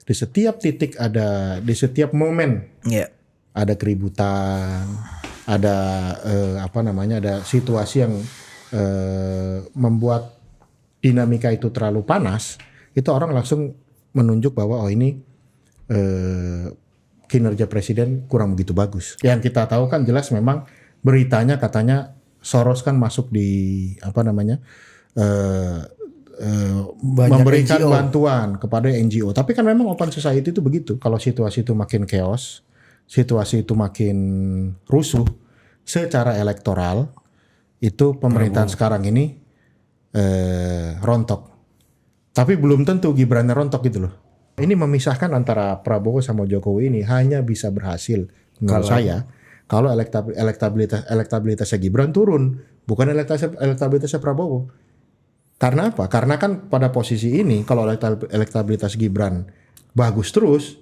Di setiap titik ada, di setiap momen ada keributan, ada ada situasi yang membuat dinamika itu terlalu panas, itu orang langsung menunjuk bahwa ini kinerja presiden kurang begitu bagus. Yang kita tahu kan jelas memang beritanya katanya Soros kan masuk di memberikan NGO. Bantuan kepada NGO. Tapi kan memang open society itu begitu. Kalau situasi itu makin chaos, situasi itu makin rusuh, secara elektoral itu pemerintahan sekarang ini rontok. Tapi belum tentu Gibran rontok gitu loh. Ini memisahkan antara Prabowo sama Jokowi ini hanya bisa berhasil menurut saya kalau elektabilitasnya Gibran turun, bukan elektabilitasnya Prabowo. Karena apa? Karena kan pada posisi ini kalau elektabilitas Gibran bagus terus,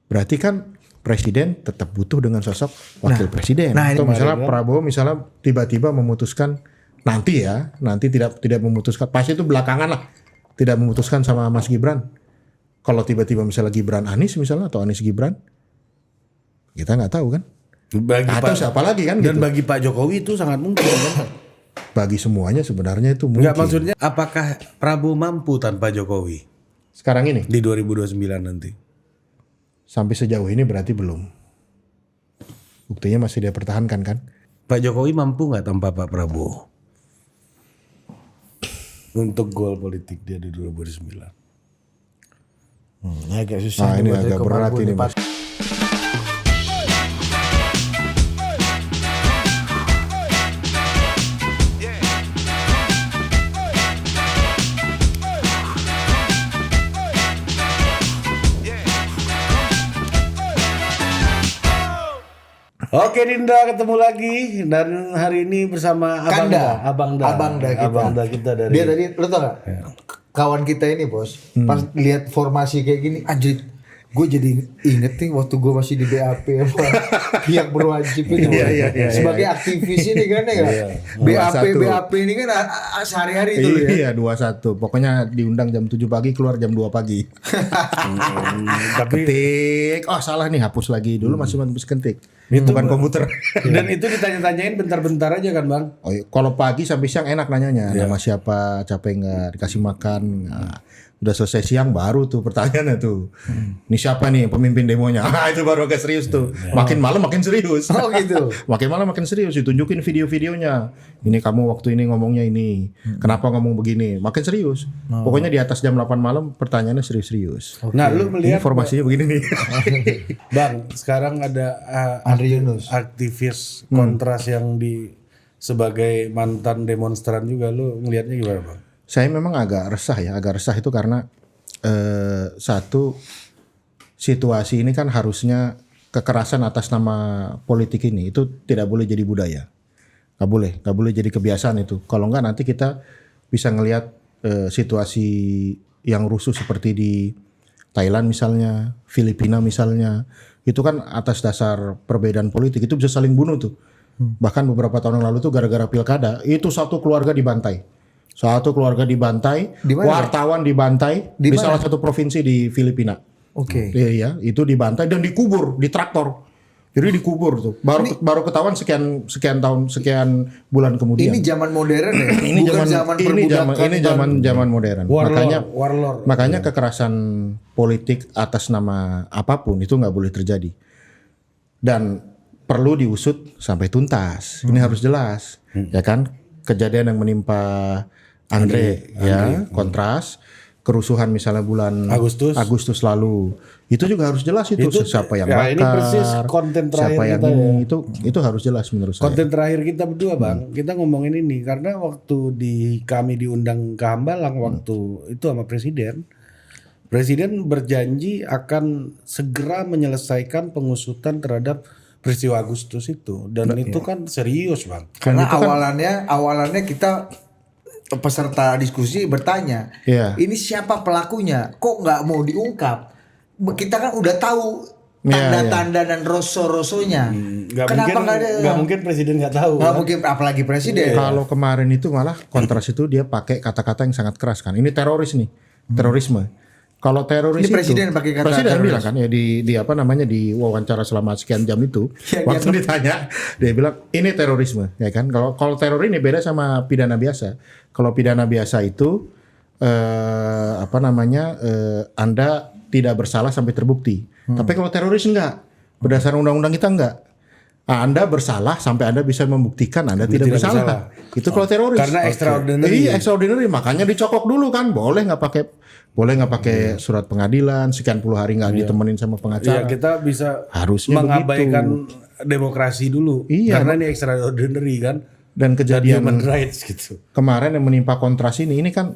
berarti kan presiden tetap butuh dengan sosok wakil presiden. Atau misalnya Prabowo misalnya tiba-tiba memutuskan nanti tidak memutuskan, pasti itu belakangan lah, tidak memutuskan sama Mas Gibran. Kalau tiba-tiba misalnya Gibran Anies misalnya atau Anies Gibran, kita nggak tahu kan. Atau siapa lagi kan? Dan gitu. Bagi Pak Jokowi itu sangat mungkin kan. Bagi semuanya sebenarnya itu mungkin. Enggak, maksudnya apakah Prabowo mampu tanpa Jokowi? Sekarang ini? Di 2029 nanti. Sampai sejauh ini berarti belum. Buktinya masih dia pertahankan kan? Pak Jokowi mampu nggak tanpa Pak Prabowo? Untuk goal politik dia di 2029. Agak susah. Ini agak berat ini Mas. Oke Dinda, ketemu lagi dan hari ini bersama Abang Da kita dari. Dia tadi lo tau gak? Kawan kita ini bos, pas lihat formasi kayak gini, anjir, gue jadi inget nih waktu gue masih di BAP apa pihak berwajib ini sebagai aktivis ini kan ya. BAP ini kan sehari-hari itu ya. Iya 21. Pokoknya diundang jam 7 pagi, keluar jam 2 pagi. Tapi ketik, salah nih, hapus lagi. Dulu masih ketik. Itu bukan komputer. Dan itu ditanya-tanyain bentar-bentar aja kan Bang? Kalau pagi sampai siang enak nanyanya. Nama siapa, capek nggak, dikasih makan. Udah selesai siang baru tuh pertanyaannya tuh. Ini siapa nih pemimpin demonya? Itu baru agak serius tuh. Makin malam makin serius. Oh gitu. Makin malam makin serius, ditunjukin video-videonya. Ini kamu waktu ini ngomongnya ini. Kenapa ngomong begini? Makin serius. Pokoknya di atas jam 8 malam pertanyaannya serius-serius. Nah, lu melihat informasinya begini nih. Bang, sekarang ada Andri Yunus, aktivis kontras yang sebagai mantan demonstran juga, lu ngelihatnya gimana Bang? Saya memang agak resah itu karena satu, situasi ini kan harusnya kekerasan atas nama politik ini itu tidak boleh jadi budaya, nggak boleh jadi kebiasaan itu. Kalau nggak nanti kita bisa ngelihat situasi yang rusuh seperti di Thailand misalnya, Filipina misalnya, itu kan atas dasar perbedaan politik itu bisa saling bunuh tuh. Bahkan beberapa tahun yang lalu tuh gara-gara pilkada itu satu keluarga dibantai. Wartawan dibantai di salah satu provinsi di Filipina. Oke. Iya, itu dibantai dan dikubur di traktor. Jadi dikubur tuh. Baru ketahuan sekian bulan kemudian. Ini zaman modern ya. Ini zaman modern. Warlord. Makanya kekerasan politik atas nama apapun itu nggak boleh terjadi. Dan perlu diusut sampai tuntas. Ini harus jelas, ya kan? Kejadian yang menimpa Andre, kontras, kerusuhan misalnya bulan Agustus lalu, itu juga harus jelas itu siapa yang bakar, ini persis konten terakhir siapa yang kita ini, itu harus jelas menurut saya. Konten terakhir kita berdua Bang, kita ngomongin ini karena waktu kami diundang ke Hambalang waktu itu sama Presiden berjanji akan segera menyelesaikan pengusutan terhadap peristiwa Agustus itu, dan itu kan serius Bang. Karena awalannya kita peserta diskusi bertanya, ini siapa pelakunya? Kok nggak mau diungkap? Kita kan udah tahu tanda-tanda dan roso-rosonya. Kenapa nggak ada? Nggak mungkin presiden nggak tahu. Nggak mungkin, apalagi presiden. Kalau kemarin itu malah kontras itu dia pakai kata-kata yang sangat keras kan. Ini teroris nih, terorisme. Kalau teroris Ini presiden itu, pakai kata presiden teroris. bilang kan ya di apa namanya di wawancara selama sekian jam itu, Ya, waktu dia- ditanya dia bilang ini terorisme, ya kan? Kalau teror ini beda sama pidana biasa. Kalau pidana biasa itu apa namanya Anda tidak bersalah sampai terbukti. Tapi kalau teroris enggak, berdasarkan undang-undang kita enggak. Anda bersalah sampai Anda bisa membuktikan Anda tidak bersalah. Itu kalau teroris. Karena extraordinary. Iya, extraordinary, makanya dicokok dulu kan. Boleh nggak pakai surat pengadilan, sekian puluh hari nggak ditemenin sama Iya, pengacara. kita bisa Harusnya mengabaikan demokrasi dulu. Iya. Karena ini extraordinary kan. Dan Dan kejadian human rights gitu. kemarin yang menimpa Kontras ini kan,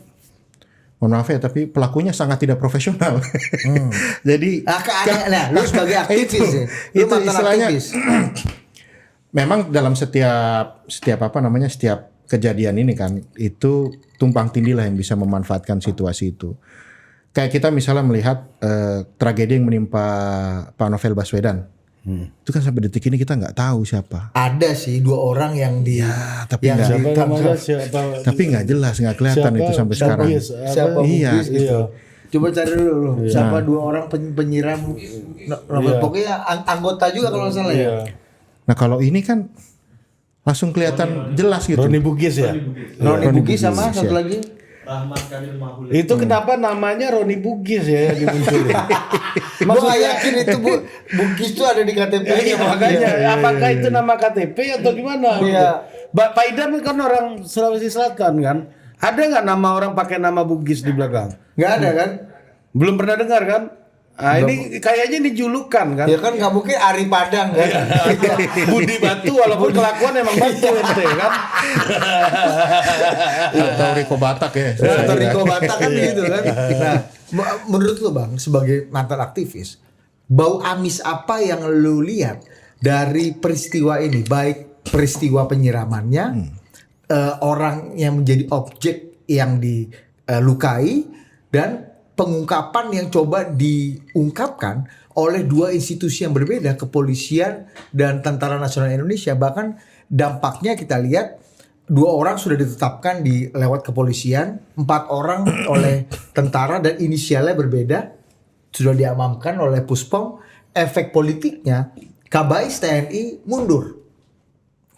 mohon maaf ya, tapi pelakunya sangat tidak profesional. Jadi Nah, lu sebagai aktivis ya. Lu itu mantan istilahnya aktivis. memang dalam setiap kejadian ini kan itu tumpang tindih lah yang bisa memanfaatkan situasi itu. Kayak kita misalnya melihat tragedi yang menimpa Pak Novel Baswedan. Itu kan sampai detik ini kita nggak tahu siapa. Ada sih 2 orang yang di tapi yang nggak- Siapa namanya? ditangkap. Tapi nggak jelas, nggak kelihatan itu sampai sekarang. Siapa Iya. Bugis gitu. Coba cari dulu siapa 2 orang penyiram pokoknya anggota juga kalau nggak salah ya. Nah kalau ini kan langsung kelihatan jelas gitu. Roni Bugis ya. Roni Bugis sama Bugis, satu ya. lagi. Itu kenapa namanya Roni Bugis ya yang dimunculin? Gua nggak yakin itu Bugis tuh ada di KTP. Iya, makanya apakah itu nama KTP atau gimana? Iya. Pak Idam kan orang Sulawesi Selatan kan. Ada nggak nama orang pakai nama Bugis di belakang? Nggak ada kan? Belum pernah dengar kan? Ah ini kayaknya dijulukan kan? Ya kan nggak mungkin Ari Padang kan? Budi Batu walaupun kelakuan emang batu ente kan. Atau Riko Batak ya. Atau Riko Batak kan gitu kan. Nah, menurut lu Bang sebagai mantan aktivis, bau amis apa yang lu lihat dari peristiwa ini, baik peristiwa penyiramannya, orang yang menjadi objek yang dilukai dan pengungkapan yang coba diungkapkan oleh 2 institusi yang berbeda, kepolisian dan Tentara Nasional Indonesia. Bahkan dampaknya kita lihat 2 orang sudah ditetapkan di lewat kepolisian, 4 orang oleh tentara dan inisialnya berbeda sudah diamankan oleh Puspom. Efek politiknya Kabais TNI mundur.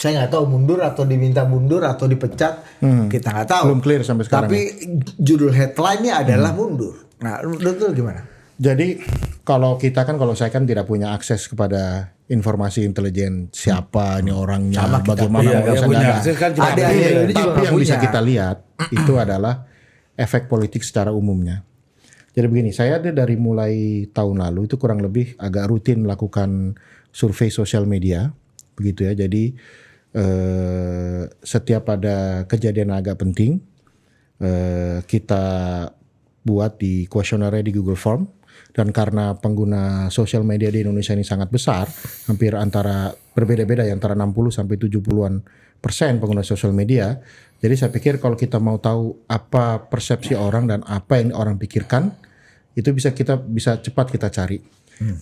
Saya nggak tahu mundur atau diminta mundur atau dipecat, kita nggak tahu. Belum clear sampai sekarang. Tapi judul headline-nya adalah mundur. Nah, menurut lu gimana? Jadi kalau saya kan tidak punya akses kepada informasi intelijen siapa ini orangnya, Sama kita. bagaimana Iya, urusan yang punya data. akses kan cuma Ada, presiden. ini juga Tapi nggak yang bisa punya. kita lihat itu adalah efek politik secara umumnya. Jadi begini, saya dari mulai tahun lalu itu kurang lebih agak rutin melakukan survei sosial media, begitu ya. Jadi setiap ada kejadian agak penting, kita buat di kuesionernya di Google Form. Dan karena pengguna sosial media di Indonesia ini sangat besar, hampir berbeda-beda ya, antara 60 sampai 70% pengguna sosial media. Jadi saya pikir kalau kita mau tahu apa persepsi orang dan apa yang orang pikirkan, itu kita bisa cepat kita cari.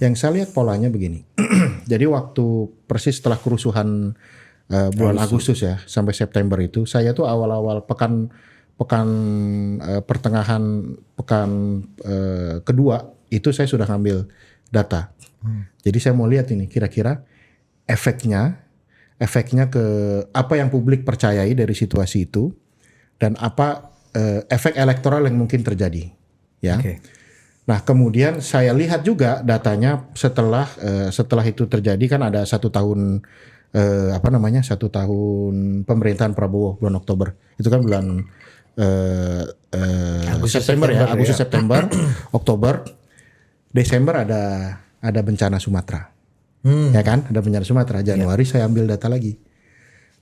Yang saya lihat polanya begini. Jadi waktu persis setelah kerusuhan bulan Agustus ya sampai September itu, saya tuh awal-awal pekan pertengahan pekan kedua itu saya sudah ngambil data. Jadi saya mau lihat ini kira-kira efeknya ke apa yang publik percayai dari situasi itu dan apa efek elektoral yang mungkin terjadi, ya. Oke. Nah kemudian saya lihat juga datanya setelah itu terjadi kan ada 1 tahun 1 tahun pemerintahan Prabowo bulan Oktober itu kan bulan Agustus September Oktober Desember ada bencana Sumatera, ya kan ada bencana Sumatera. Januari saya ambil data lagi.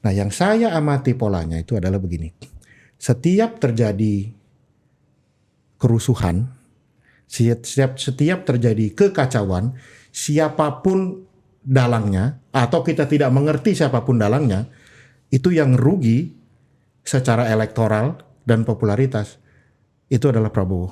Nah yang saya amati polanya itu adalah begini, setiap terjadi kerusuhan, setiap terjadi kekacauan, siapapun dalangnya atau kita tidak mengerti siapapun dalangnya, itu yang rugi secara elektoral dan popularitas itu adalah Prabowo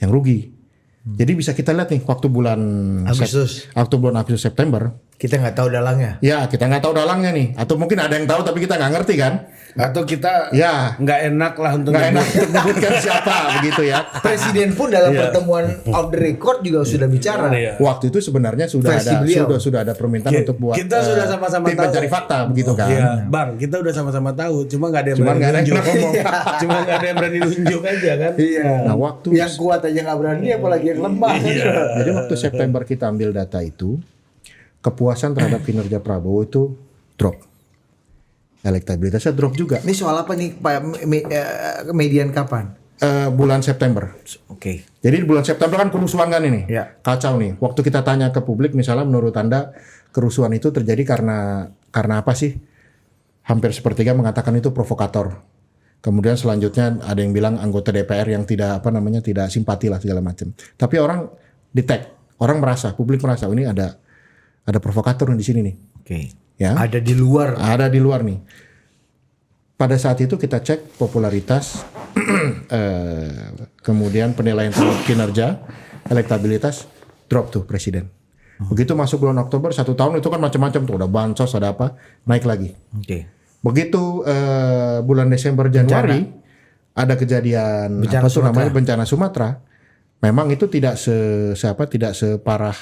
yang rugi. Jadi bisa kita lihat nih waktu bulan Agustus September Kita nggak tahu dalangnya. Ya kita nggak tahu dalangnya nih, atau mungkin ada yang tahu tapi kita nggak ngerti kan? Atau kita Ya nggak enak lah untuk nggak enak nyebut. untuk menyebutkan siapa begitu ya. Presiden pun dalam pertemuan off the record juga sudah bicara. Iya. Waktu itu sebenarnya Versi beliau. sudah ada permintaan untuk buat Kita sudah sama-sama tim tahu. pencari fakta begitu kan. Iya, Bang, kita udah sama-sama tahu, cuma nggak ada yang Cuman berani nggak ada yang nunjuk. ngomong. Cuma nggak ada yang berani nunjuk aja kan. Iya. Nah waktu Yang kuat aja nggak berani, apalagi yang lemah. jadi waktu September kita ambil data itu, kepuasan terhadap kinerja Prabowo itu drop, elektabilitasnya drop juga. Ini soal apa nih Pak? Median kapan? Bulan September. Oke. Jadi di bulan September kan kerusuhan kan ini, Ya. kacau nih. Waktu kita tanya ke publik, misalnya menurut Anda kerusuhan itu terjadi karena apa sih? Hampir sepertiga mengatakan itu provokator. Kemudian selanjutnya ada yang bilang anggota DPR yang tidak tidak simpati lah segala macam. Tapi orang detect, orang merasa, publik merasa ini ada provokator di sini nih. Oke. Ya. Ada di luar. Ada di luar nih. Pada saat itu kita cek popularitas, kemudian penilaian terhadap kinerja, elektabilitas, drop tuh presiden. Begitu masuk bulan Oktober, 1 tahun itu kan macam-macam tuh, ada bansos, ada apa, naik lagi. Oke. Begitu bulan Desember Januari ada kejadian Bencana apa tuh namanya Sumatera. bencana Sumatera. Memang itu tidak separah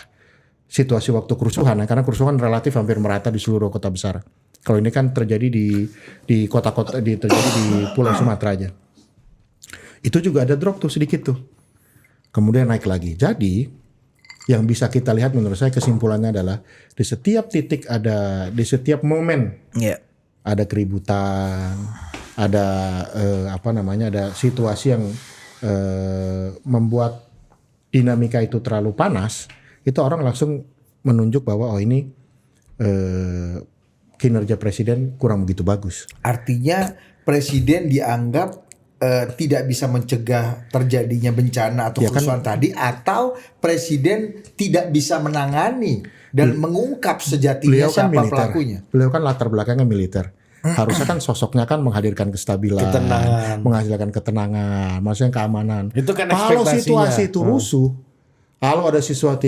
situasi waktu kerusuhan ya, karena kerusuhan relatif hampir merata di seluruh kota besar. Kalau ini kan terjadi di kota-kota terjadi di Pulau Sumatera aja. Itu juga ada drop tuh sedikit tuh. Kemudian naik lagi. Jadi yang bisa kita lihat menurut saya kesimpulannya adalah di setiap titik di setiap momen Iya. ada keributan, ada ada situasi yang membuat dinamika itu terlalu panas, itu orang langsung menunjuk bahwa ini kinerja presiden kurang begitu bagus. Artinya presiden dianggap tidak bisa mencegah terjadinya bencana atau Ya kan, kerusuhan tadi, atau presiden tidak bisa menangani dan mengungkap sejatinya siapa pelakunya. Beliau kan latar belakangnya militer. Harusnya kan sosoknya kan menghadirkan kestabilan, Ketenangan. menghasilkan ketenangan, maksudnya keamanan. Itu kan kalau ekspektasinya. situasi itu rusuh, kalau ada sesuatu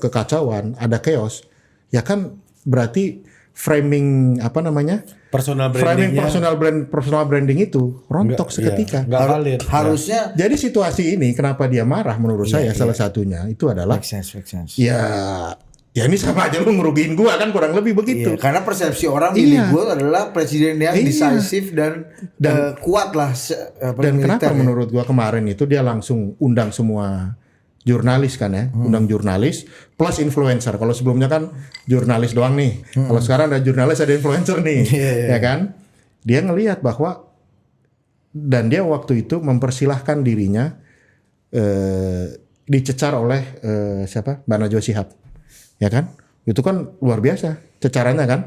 kekacauan, ada chaos, ya kan berarti framing Personal framing brandingnya personal branding itu rontok seketika. nggak valid. Harusnya Jadi situasi ini kenapa dia marah menurut saya salah satunya itu adalah make sense. ya ini sama aja lu ngerugiin gua kan kurang lebih begitu. Iya, karena persepsi orang Iya. milih gue adalah presiden yang Iya. decisive dan kuat lah. Dan kenapa militer ya. menurut gua kemarin itu dia langsung undang semua jurnalis kan ya, undang jurnalis plus influencer. Kalau sebelumnya kan jurnalis doang nih. Kalau sekarang ada jurnalis ada influencer nih, ya kan? Dia ngelihat bahwa dan dia waktu itu mempersilahkan dirinya dicecar oleh Mbak Najwa Shihab, ya kan? Itu kan luar biasa cecarannya kan?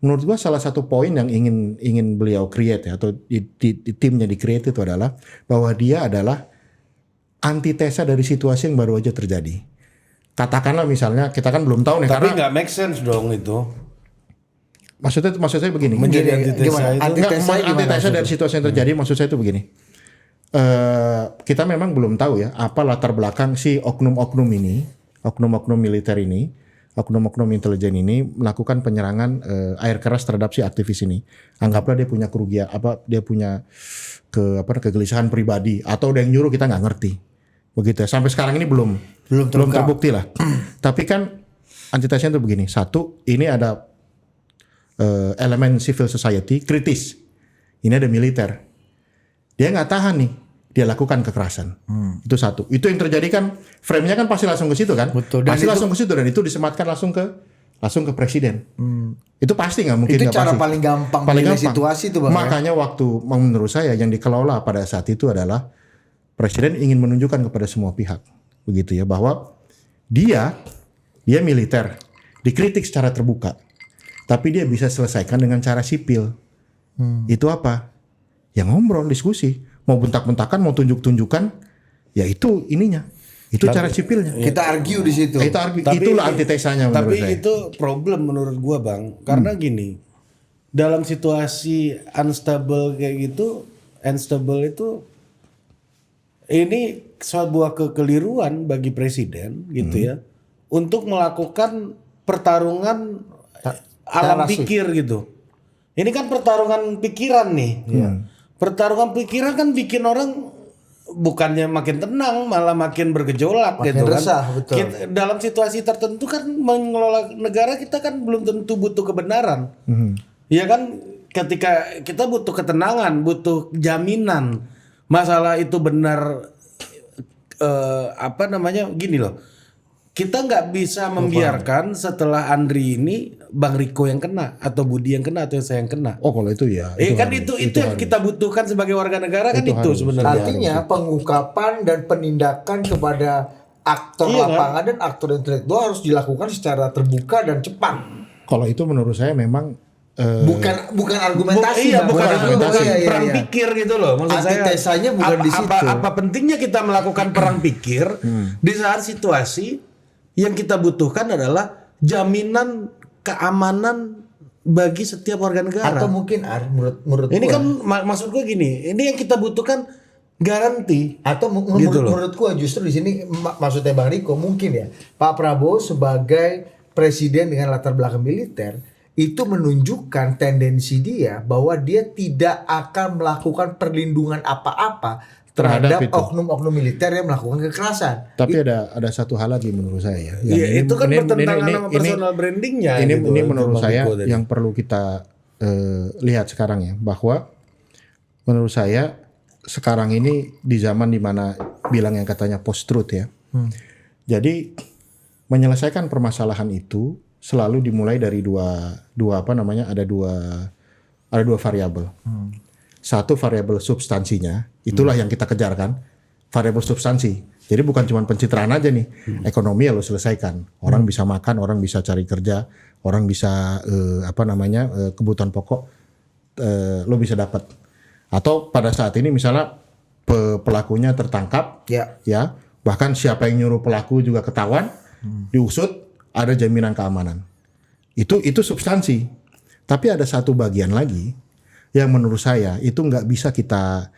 Menurut gua salah satu poin yang ingin beliau create ya, atau di timnya di create itu adalah bahwa dia adalah antitesa dari situasi yang baru aja terjadi. Katakanlah misalnya kita kan belum tahu nih Tapi karena nggak make sense dong itu. maksud saya begini. Menjadi antitesa gimana? itu. Antitesa gimana Antitesa maksudnya? dari situasi yang terjadi maksud saya itu begini. Kita memang belum tahu ya apa latar belakang si oknum-oknum ini, oknum-oknum militer ini, oknum-oknum intelijen ini melakukan penyerangan air keras terhadap si aktivis ini. Anggaplah dia punya kerugian dia punya kegelisahan pribadi atau ada yang nyuruh, kita nggak ngerti. Begitu ya. Sampai sekarang ini belum terbukti lah. Tapi kan antitesanya itu begini. Satu, ini ada elemen civil society kritis. Ini ada militer. Dia nggak tahan nih. Dia lakukan kekerasan. Itu satu. Itu yang terjadi kan frame-nya kan pasti langsung ke situ kan. Betul. Dan Pasti itu- langsung ke situ dan itu disematkan langsung ke presiden. Itu pasti nggak mungkin. Itu nggak cara pasti. paling gampang Paling menilai gampang. situasi itu, Bang. Makanya waktu menurut saya yang dikelola pada saat itu adalah presiden ingin menunjukkan kepada semua pihak begitu ya bahwa dia militer dikritik secara terbuka tapi dia bisa selesaikan dengan cara sipil. Itu apa? Ya ngobrol, diskusi, mau bentak-bentakan, mau tunjuk-tunjukkan, ya itu ininya. Itu cara sipilnya. Kita argue di situ. Itulah antitesanya menurut Tapi saya. itu problem menurut gua, Bang. Karena gini, dalam situasi unstable kayak gitu, unstable itu ini sebuah kekeliruan bagi presiden gitu ya untuk melakukan pertarungan alam narasi. pikir gitu. Ini kan pertarungan pikiran nih. Pertarungan pikiran kan bikin orang bukannya makin tenang, malah makin bergejolak Makin gitu kan. resah, betul. Dalam situasi tertentu kan mengelola negara kita kan belum tentu butuh kebenaran. Ya kan, ketika kita butuh ketenangan, butuh jaminan masalah itu benar, gini loh. Kita nggak bisa membiarkan setelah Andri ini Bang Riko yang kena atau Budi yang kena atau saya yang kena. Oh kalau itu ya. Kan harus. itu yang kita butuhkan sebagai warga negara kan itu harus. sebenarnya. Artinya pengungkapan dan penindakan kepada aktor Iya, lapangan dan aktor intelektual harus dilakukan secara terbuka dan cepat. Kalau itu menurut saya memang Bukan argumentasi, Bang. Bukan argumentasi. perang pikir gitu loh. Maksud saya Antitesanya bukan di situ. apa pentingnya kita melakukan perang pikir di saat situasi yang kita butuhkan adalah jaminan keamanan bagi setiap warga negara. Atau mungkin menurut Ini gua, kan maksud gue gini, ini yang kita butuhkan garansi. atau Gitu loh. menurut gua justru di sini maksudnya Bang Riko mungkin ya Pak Prabowo sebagai presiden dengan latar belakang militer itu menunjukkan tendensi dia bahwa dia tidak akan melakukan perlindungan apa-apa terhadap itu. oknum-oknum militer yang melakukan kekerasan. Tapi ada satu hal lagi menurut saya ya. Iya, itu kan bertentangan sama personal brandingnya. Ini gitu, ini itu menurut Bang saya Riko tadi. yang perlu kita lihat sekarang ya, bahwa menurut saya sekarang ini di zaman dimana bilang yang katanya post truth ya. Jadi menyelesaikan permasalahan itu selalu dimulai dari ada dua variabel. Satu variabel substansinya, itulah yang kita kejar kan, variabel substansi. Jadi bukan cuma pencitraan aja nih, ekonomi ya lo selesaikan. Orang bisa makan, orang bisa cari kerja, orang bisa kebutuhan pokok lo bisa dapat. Atau pada saat ini misalnya pelakunya tertangkap, ya bahkan siapa yang nyuruh pelaku juga ketahuan, diusut, ada jaminan keamanan. Itu substansi. Tapi ada satu bagian lagi yang menurut saya itu nggak bisa kita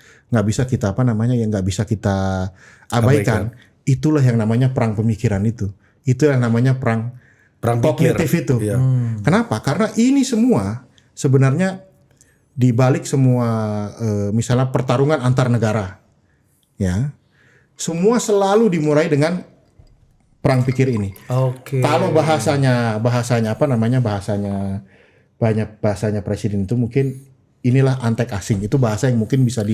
abaikan. Itulah yang namanya perang pemikiran itu. Itulah yang namanya perang kognitif itu. Iya. Kenapa? Karena ini semua sebenarnya dibalik semua misalnya pertarungan antar negara, ya, semua selalu dimulai dengan perang pikir ini. Oke. Kalau bahasanya presiden itu mungkin inilah antek asing. Itu bahasa yang mungkin bisa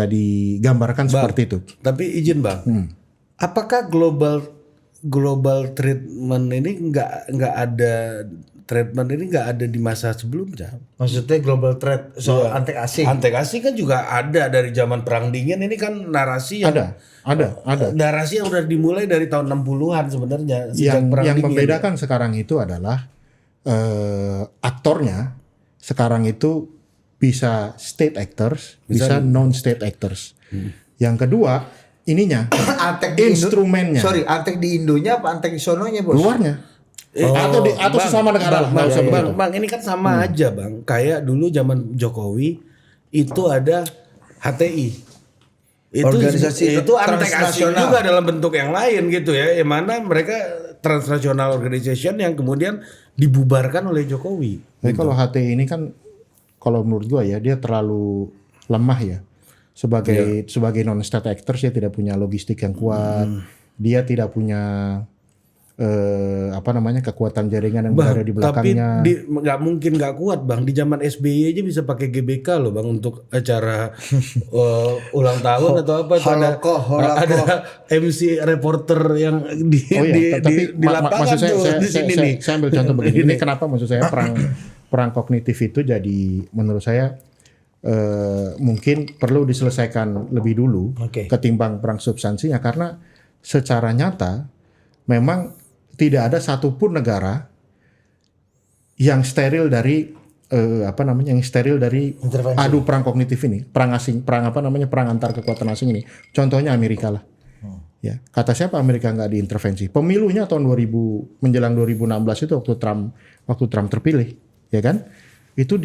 digambarkan seperti itu. Tapi izin Bang, apakah global treatment ini nggak ada di masa sebelumnya? Maksudnya global threat soal antek asing. Antek asing kan juga ada dari zaman perang dingin. Ini kan narasi yang Ada. narasi yang udah dimulai dari tahun 60-an sebenarnya. Sejak perang Yang dingin. membedakan sekarang itu adalah aktornya sekarang itu bisa state actors, bisa non state actors. Yang kedua, ininya Antek di instrumennya. Antek di Indonya apa antek di sononya, Bos? Luarnya. Atau sesama negara. Bang, Nggak usah begitu. bang, ini kan sama aja Bang. Kayak dulu zaman Jokowi itu ada HTI. Organisasi itu antek asing transnasional. juga dalam bentuk yang lain gitu ya. Yang mana mereka transnational organization yang kemudian dibubarkan oleh Jokowi. Tapi kalau HTI ini kan, kalau menurut gua ya, dia terlalu lemah ya. Sebagai non state actors, dia tidak punya logistik yang kuat. Dia tidak punya kekuatan jaringan yang berada di belakangnya. Tapi nggak mungkin nggak kuat Bang. Di zaman SBY aja bisa pakai GBK loh Bang untuk acara ulang tahun atau apa. Ada MC reporter yang di lapangan maksud saya, tuh di sini nih. saya ambil contoh begini. Ini kenapa maksud saya perang kognitif itu jadi menurut saya mungkin perlu diselesaikan lebih dulu ketimbang perang substansinya, karena secara nyata memang tidak ada satupun negara yang steril dari Intervensi. adu perang kognitif ini, perang antar kekuatan asing ini. Contohnya Amerika lah. Ya, kata siapa Amerika nggak diintervensi? Pemilunya tahun 2000 menjelang 2016 itu waktu Trump terpilih, ya kan? Itu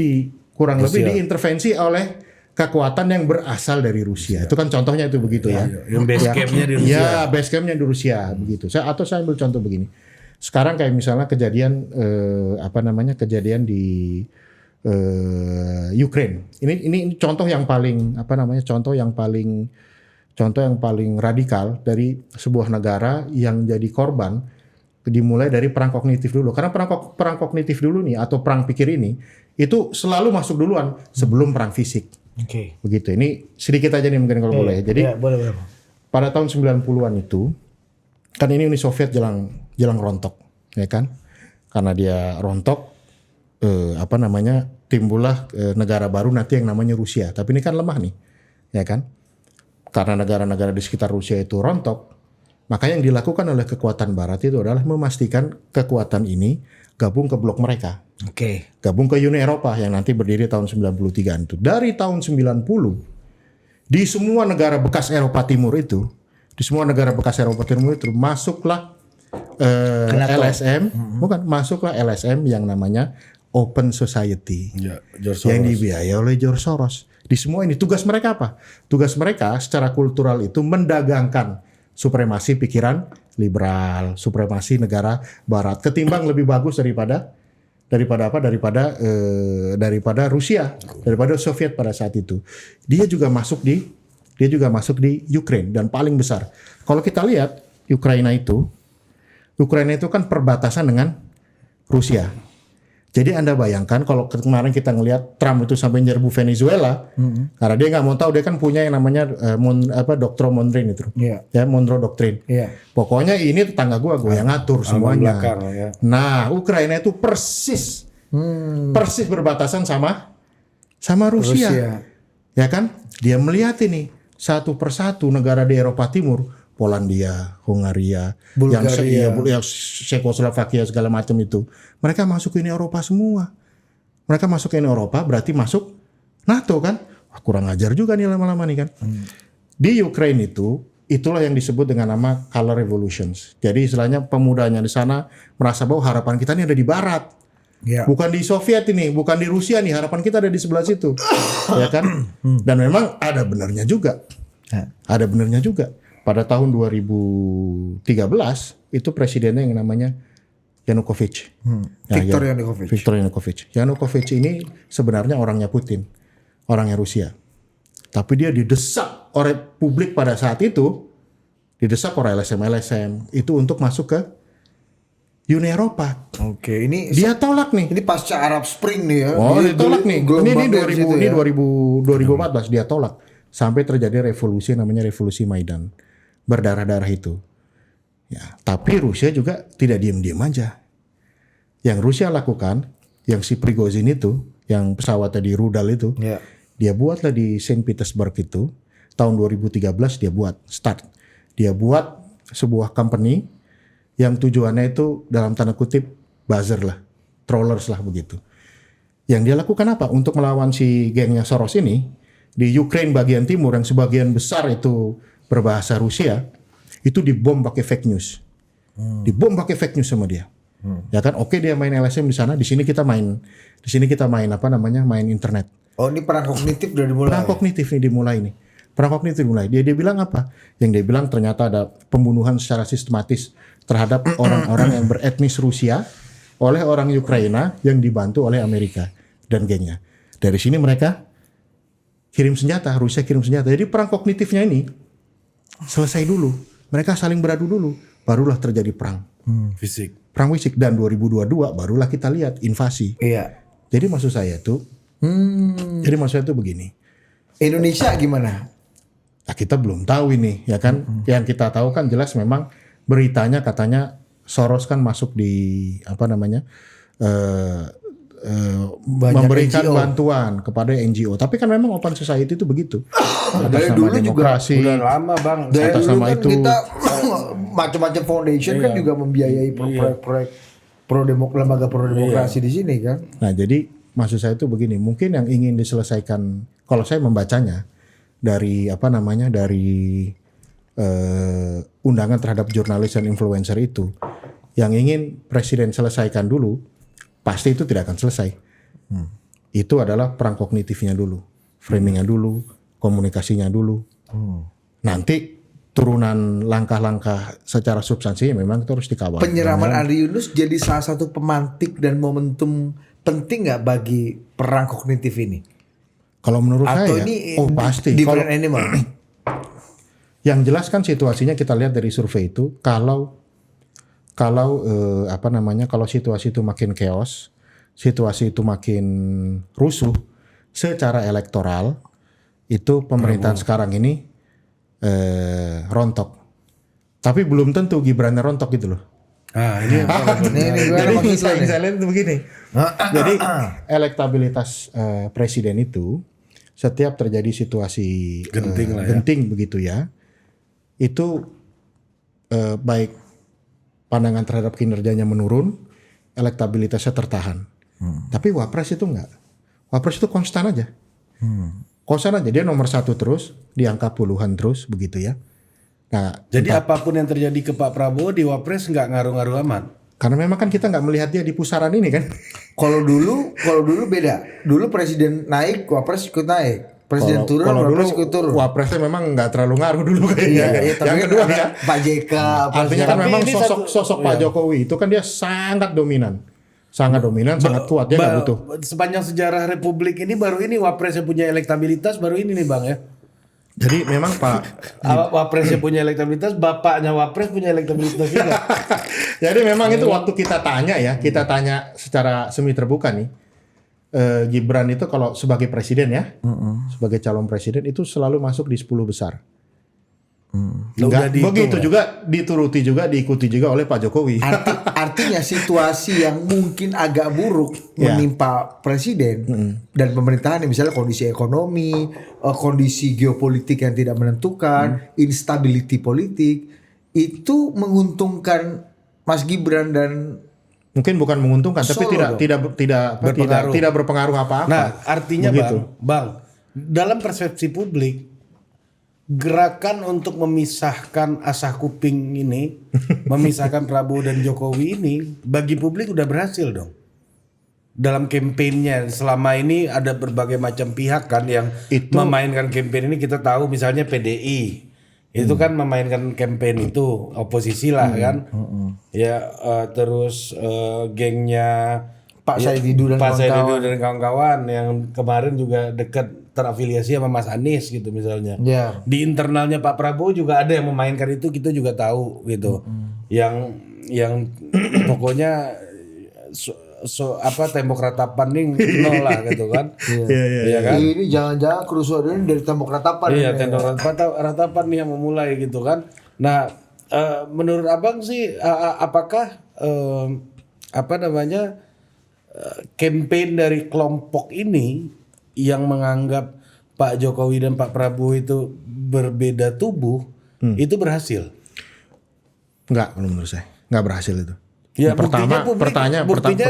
kurang lebih diintervensi oleh kekuatan yang berasal dari Rusia. Itu kan contohnya itu begitu ya. Yang base campnya di Rusia. Ya, base campnya di Rusia begitu. Saya ambil contoh begini. Sekarang kayak misalnya kejadian kejadian di Ukraine. Ini contoh yang paling contoh yang paling radikal dari sebuah negara yang jadi korban, dimulai dari perang kognitif dulu. Karena perang kognitif dulu nih atau perang pikir ini itu selalu masuk duluan sebelum perang fisik. Oke. Begitu. Ini sedikit aja nih mungkin kalau boleh. Jadi boleh. pada tahun 90-an itu kan ini Uni Soviet jelang rontok, ya kan? Karena dia rontok timbullah negara baru nanti yang namanya Rusia. Tapi ini kan lemah nih, ya kan? Karena negara-negara di sekitar Rusia itu rontok, maka yang dilakukan oleh kekuatan Barat itu adalah memastikan kekuatan ini gabung ke blok mereka. Oke. Gabung ke Uni Eropa yang nanti berdiri tahun 93 itu. Dari tahun 90 di semua negara bekas Eropa Timur itu, masuklah LSM, masuklah LSM yang namanya Open Society. Ya, yang dibiayai oleh George Soros. Di semua ini tugas mereka apa? Tugas mereka secara kultural itu mendagangkan supremasi pikiran liberal, supremasi negara Barat, ketimbang lebih bagus daripada Rusia, daripada Soviet pada saat itu. Dia juga masuk di Ukraine dan paling besar. Kalau kita lihat Ukraina itu kan perbatasan dengan Rusia. Jadi Anda bayangkan kalau kemarin kita ngelihat Trump itu sampai nyerbu Venezuela, karena dia nggak mau tahu, dia kan punya yang namanya Doctrine Monroe itu, ya Monroe Doctrine. Pokoknya ini tetangga gue yang ngatur semuanya. Belakang, ya. Nah, Ukraina itu persis berbatasan sama Rusia, ya kan? Dia melihat ini satu persatu negara di Eropa Timur, Polandia, Hungaria, Bulgaria, yang Cekoslovakia segala macam itu, mereka masuk ke Uni Eropa semua. Mereka masuk ke Uni Eropa berarti masuk NATO kan? Wah, kurang ajar juga nih lama-lama nih kan. Di Ukraine itulah yang disebut dengan nama Color Revolutions. Jadi istilahnya pemudanya di sana merasa bahwa harapan kita ini ada di Barat. Bukan di Soviet ini, bukan di Rusia nih, harapan kita ada di sebelah situ. Ya kan? Dan memang ada benarnya juga. Ada benarnya juga. Pada tahun 2013 itu presidennya yang namanya Yanukovych. Viktor Yanukovych. Viktor Yanukovych. Yanukovych ini sebenarnya orangnya Putin, orangnya Rusia. Tapi dia didesak oleh publik pada saat itu, didesak oleh LSM itu untuk masuk ke Uni Eropa. Oke, ini Dia tolak nih. ini pasca Arab Spring nih ya. Oh, dia tolak nih. Ini 2014 dia tolak. Sampai terjadi revolusi namanya revolusi Maidan. Berdarah-darah itu. Ya, tapi Rusia juga tidak diam-diam aja. Yang Rusia lakukan, yang si Prigozhin itu, yang pesawat tadi rudal itu, dia buatlah di Saint Petersburg itu, tahun 2013 dia buat sebuah company yang tujuannya itu dalam tanda kutip buzzer lah, trollers lah begitu. Yang dia lakukan apa? Untuk melawan si gengnya Soros ini, di Ukraine bagian timur yang sebagian besar itu berbahasa Rusia, itu dibom pakai fake news. Dibom pakai fake news sama dia. Ya kan, oke dia main LSM di sana, di sini kita main main internet. Oh, ini perang kognitif udah dimulai. Perang kognitif nih dimulai nih. Perang kognitif dimulai. Dia bilang apa? Yang dia bilang ternyata ada pembunuhan secara sistematis terhadap orang-orang yang beretnis Rusia oleh orang Ukraina yang dibantu oleh Amerika dan gengnya. Dari sini mereka kirim senjata, Rusia kirim senjata. Jadi perang kognitifnya ini selesai dulu. Mereka saling beradu dulu, barulah terjadi perang Fisik. Perang fisik. Dan 2022 barulah kita lihat invasi. Iya. Jadi maksud saya tuh begini. Indonesia gimana? Nah, kita belum tahu ini, ya kan? Yang kita tahu kan jelas memang beritanya katanya Soros kan masuk di memberikan NGO. bantuan kepada NGO. Tapi kan memang Open Society itu begitu. Dari Atas nama dulu demokrasi. Udah lama bang. Dari Atas dulu nama kan itu. kita macam-macam foundation kan juga membiayai proyek-proyek lembaga pro demokrasi di sini kan. Nah, jadi maksud saya itu begini, mungkin yang ingin diselesaikan, kalau saya membacanya dari undangan terhadap jurnalis dan influencer itu, yang ingin presiden selesaikan dulu, pasti itu tidak akan selesai. Itu adalah perang kognitifnya dulu, framingnya dulu, komunikasinya dulu. Nanti turunan langkah-langkah secara substansinya memang itu harus dikawal. Penyeraman Ari Yunus jadi salah satu pemantik dan momentum penting nggak bagi perang kognitif ini? Kalau menurut Atau saya, ini pasti. different Kalau animal? yang jelas kan situasinya kita lihat dari survei itu, kalau kalau situasi itu makin chaos, situasi itu makin rusuh secara elektoral, itu pemerintahan sekarang ini rontok. Tapi belum tentu Gibrannya rontok gitu loh. Ini Jadi misalnya itu begini. Jadi elektabilitas presiden itu setiap terjadi situasi genting begitu ya, itu baik pandangan terhadap kinerjanya menurun, elektabilitasnya tertahan. Tapi Wapres itu enggak. Wapres itu konstan aja. Konstan aja, dia nomor 1 terus, di angka puluhan terus begitu ya. Nah, Jadi apapun yang terjadi ke Pak Prabowo di Wapres nggak ngaruh-ngaruh amat. karena memang kan kita nggak melihat dia di pusaran ini kan. Kalau dulu beda. Dulu presiden naik, Wapres ikut naik. Presiden turun, Kalau Wapres dulu ikut turun. Wapresnya memang nggak terlalu ngaruh dulu kayaknya. Tapi Yang kedua ada ya, Pak JK, artinya kan Tapi memang ini sosok Pak Jokowi itu kan dia sangat dominan, sangat kuat, dia nggak butuh. Sepanjang sejarah Republik ini baru ini Wapres yang punya elektabilitas baru ini nih Bang ya. Jadi memang Pak, Wapres yang punya elektabilitas, bapaknya Wapres punya elektabilitas juga. jadi memang itu waktu kita tanya secara semi terbuka nih, Gibran itu kalau sebagai presiden ya, sebagai calon presiden itu selalu masuk di 10 besar. Begitu juga diikuti juga oleh Pak Jokowi. Artinya situasi yang mungkin agak buruk menimpa presiden dan pemerintahan, misalnya kondisi ekonomi, kondisi geopolitik yang tidak menentukan, instability politik, itu menguntungkan Mas Gibran dan Mungkin bukan menguntungkan, tapi Solo tidak berpengaruh apa-apa. Nah, artinya Begitu. Bang, dalam persepsi publik, gerakan untuk memisahkan asah kuping ini, memisahkan Prabowo dan Jokowi ini, bagi publik udah berhasil dong. Dalam kampanyenya selama ini ada berbagai macam pihak kan yang memainkan kampanye ini. Kita tahu misalnya PDI itu kan memainkan kampanye itu, oposisi lah kan. Ya terus gengnya Pak Saididu dan kawan-kawan yang kemarin juga dekat terafiliasi sama Mas Anies gitu misalnya. Ya. Di internalnya Pak Prabowo juga ada yang memainkan itu, kita juga tahu gitu. Yang pokoknya tembok ratapan nih nol lah gitu kan. Iya kan? Ini jangan-jangan kerusuhan ini dari tembok ratapan. Iya, tembok ratapan nih yang memulai gitu kan. Nah, menurut Abang sih apakah campaign dari kelompok ini yang menganggap Pak Jokowi dan Pak Prabowo itu berbeda tubuh itu berhasil? Enggak, menurut saya nggak berhasil itu. Ya, buktinya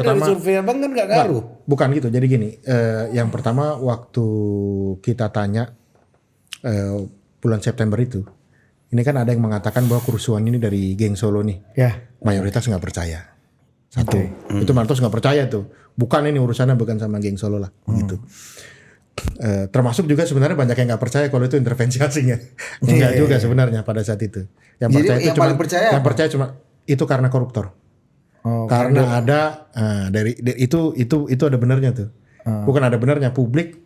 dari survei Abang kan nggak ngaruh. Bukan gitu. Jadi gini, yang pertama waktu kita tanya bulan September itu, ini kan ada yang mengatakan bahwa kerusuhan ini dari geng Solo nih. Ya. Mayoritas nggak percaya. Satu, itu mayoritas nggak percaya tuh. Bukan ini urusannya bukan sama geng Solo lah, gitu. Termasuk juga sebenarnya banyak yang nggak percaya kalau itu intervensi asing ya. Enggak juga sebenarnya pada saat itu. Yang percaya cuma itu karena koruptor. Karena ada itu ada benarnya tuh. Bukan ada benarnya, publik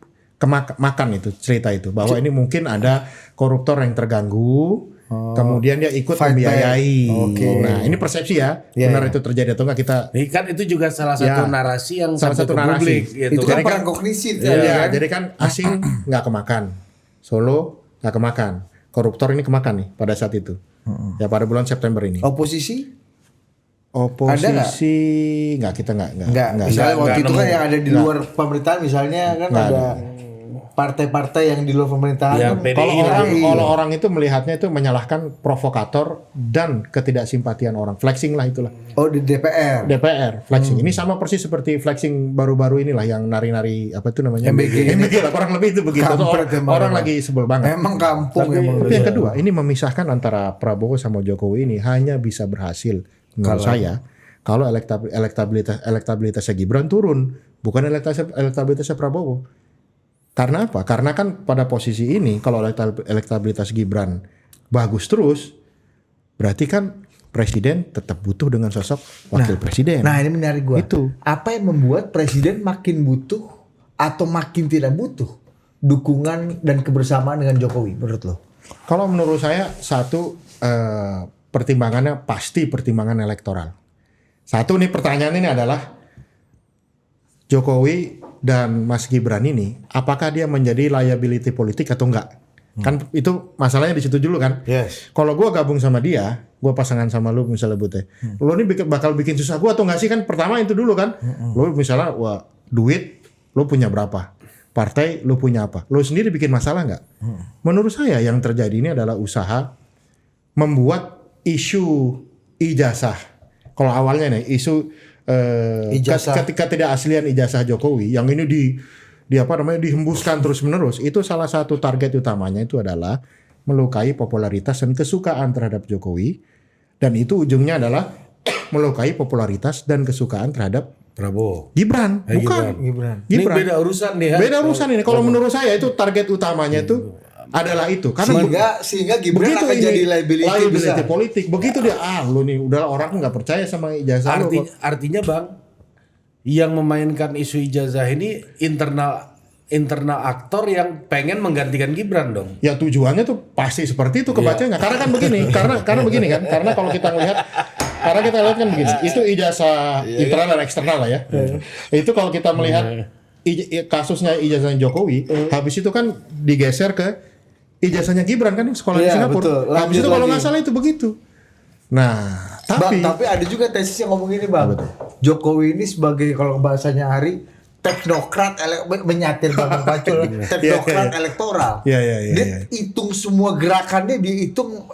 makan itu cerita itu bahwa ini mungkin ada koruptor yang terganggu. Kemudian dia ikut membiayai. Nah, ini persepsi ya. Benar itu terjadi atau enggak kita. Ini kan itu juga salah satu narasi yang salah satu narasi. Publik, gitu. Itu kan perang kognitif. Jadi kan asing nggak kemakan, Solo nggak kemakan, koruptor ini kemakan nih pada saat itu. Ya pada bulan September ini. Oposisi nggak, kita nggak. Misalnya waktu itu kan yang ada di luar pemerintahan, misalnya kan ada partai-partai yang di luar pemerintahan. Ya, kalau orang itu melihatnya itu menyalahkan provokator dan ketidaksimpatian orang, flexing lah itulah. Oh, di DPR flexing. Ini sama persis seperti flexing baru-baru inilah yang nari-nari apa itu namanya MBG lah, kurang lebih itu begitu. Orang lagi sebel banget. Emang kampung. Tapi yang kedua, ini memisahkan antara Prabowo sama Jokowi ini hanya bisa berhasil menurut saya kalau elektabilitasnya Gibran turun, bukan elektabilitasnya Prabowo. Karena apa? Karena kan pada posisi ini kalau elektabilitas Gibran bagus terus, berarti kan presiden tetap butuh dengan sosok wakil presiden. Nah ini menarik gua. Itu. Apa yang membuat presiden makin butuh atau makin tidak butuh dukungan dan kebersamaan dengan Jokowi menurut lo? Kalau menurut saya satu pertimbangannya pasti pertimbangan elektoral. Satu nih pertanyaan ini adalah Jokowi dan Mas Gibran ini apakah dia menjadi liability politik atau enggak? Kan itu masalahnya di situ dulu kan. Yes. Kalau gue gabung sama dia, gue pasangan sama lu misalnya Bute, lu ini bakal bikin susah gue atau enggak sih kan? Pertama itu dulu kan. Lu misalnya wah duit lu punya berapa? Partai lu punya apa? Lu sendiri bikin masalah enggak? Menurut saya yang terjadi ini adalah usaha membuat isu ijazah. Kalau awalnya nih isu Ijazah. ketidakaslian ijazah Jokowi yang ini dihembuskan terus menerus, itu salah satu target utamanya itu adalah melukai popularitas dan kesukaan terhadap Jokowi, dan itu ujungnya adalah melukai popularitas dan kesukaan terhadap Prabowo. Gibran. Bukan Gibran. Ini beda urusan nih ya. Beda urusan ini. Kalau menurut saya itu target utamanya itu adalah itu. Karena Sehingga Gibran begitu akan ini jadi liability besar. politik. Begitu dia lu nih udah orang nggak percaya sama ijazah lu. Artinya Bang, yang memainkan isu ijazah ini internal aktor yang pengen menggantikan Gibran dong. Ya tujuannya tuh pasti seperti itu kebacanya. Karena kan begini, karena begini kan. Karena kalau kita lihat kan begini. Itu ijazah internal dan eksternal lah ya. Itu kalau kita melihat kasusnya ijazah Jokowi, habis itu kan digeser ke ijazahnya Gibran kan yang sekolah di Iya, Singapura. betul. Habis Lanjut itu kalau lagi. nggak salah itu begitu. Nah, Tapi ada juga tesis yang ngomong gini Bang. Jokowi ini sebagai kalau bahasanya Hari teknokrat menyatir Bang Pacul teknokrat elektoral. Iya. Dia hitung semua gerakannya, dihitung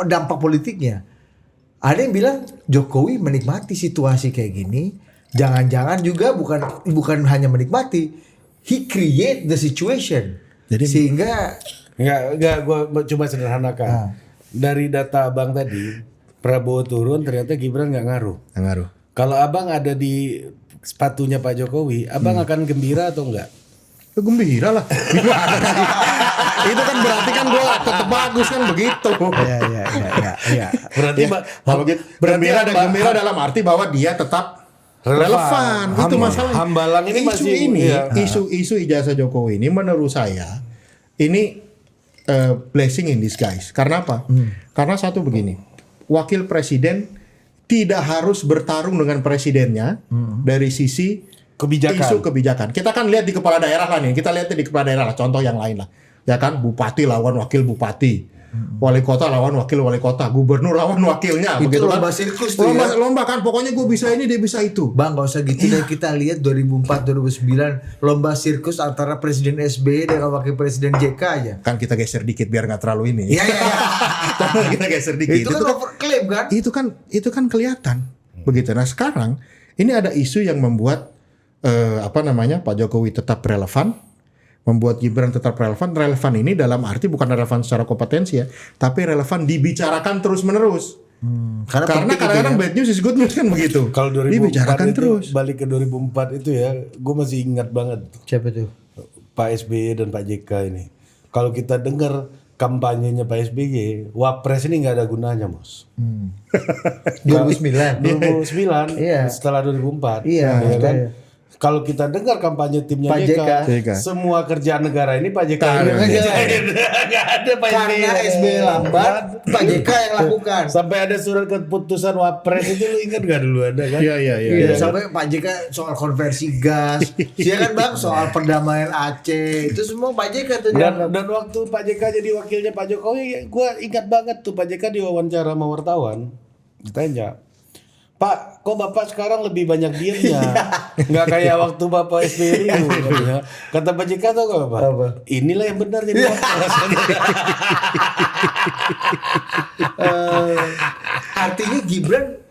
dampak politiknya. Ada yang bilang Jokowi menikmati situasi kayak gini. Jangan-jangan juga bukan hanya menikmati, he create the situation. Jadi Enggak, gue coba sederhanakan. Dari data Abang tadi, Prabowo turun ternyata Gibran nggak ngaruh. ngaruh. Kalau Abang ada di sepatunya Pak Jokowi, Abang akan gembira atau enggak? Ya, gembira lah. Gimana sih? Itu kan berarti kan gue tetap bagus kan begitu. Iya. Berarti Kalau gitu, gembira dalam arti bahwa dia tetap relevan. Itu masalahnya. Hambalang ini Isu ijazah Jokowi ini menurut saya ini blessing in disguise. Karena apa? Karena satu begini, wakil presiden tidak harus bertarung dengan presidennya dari sisi isu kebijakan. Kita kan lihat di kepala daerah lah nih. Kita lihat di kepala daerah lah. Contoh yang lain lah. Ya kan, bupati lawan wakil bupati. Wali kota lawan wakil wali kota, gubernur lawan wakilnya, Itu begitu kan? lomba sirkus tuh ya. Lomba kan, pokoknya gue bisa ini, dia bisa itu. Bang, gak usah gitu deh. Kita lihat 2004-2009 lomba sirkus antara Presiden SBY dengan Wakil Presiden JK aja. Kan kita geser dikit biar nggak terlalu ini. Iya. Kita geser dikit. Itu kan overclaim kan? Itu kan kelihatan. Begitu. Nah sekarang ini ada isu yang membuat Pak Jokowi tetap relevan, membuat Gibran tetap relevan. Relevan ini dalam arti bukan relevan secara kompetensi ya, tapi relevan dibicarakan terus menerus. Karena kadang-kadang bad news is good news kan begitu. Kalau 2004 dibicarakan itu, terus. balik ke 2004 itu ya, gue masih ingat banget Siapa tuh? Pak SBY dan Pak JK ini. Kalau kita dengar kampanyenya Pak SBY, Wapres ini nggak ada gunanya, Bos. 2009. 2009 Iya. setelah 2004. Iya, ya kan? iya. Kalau kita dengar kampanye timnya Pak JK, JK. semua kerjaan negara ini Pak JK yang Nggak ngerjain. Nggak ada Pak SBY. Karena SBY lambat, Pak JK yang lakukan. Sampai ada surat keputusan Wapres itu lu ingat gak dulu ada kan? Iya, sampai Pak JK soal konversi gas, iya kan Bang, soal perdamaian Aceh, itu semua Pak JK tuh Dan waktu Pak JK jadi wakilnya Pak Jokowi, gue ingat banget tuh Pak JK diwawancara sama wartawan, ditanya, Pak, kok Bapak sekarang lebih banyak diemnya? Nggak kayak waktu Bapak SBY dulu. Katanya. Kata Pak JK tau gak Pak? Apa? Inilah yang benar jadi Wapres. Artinya Gibran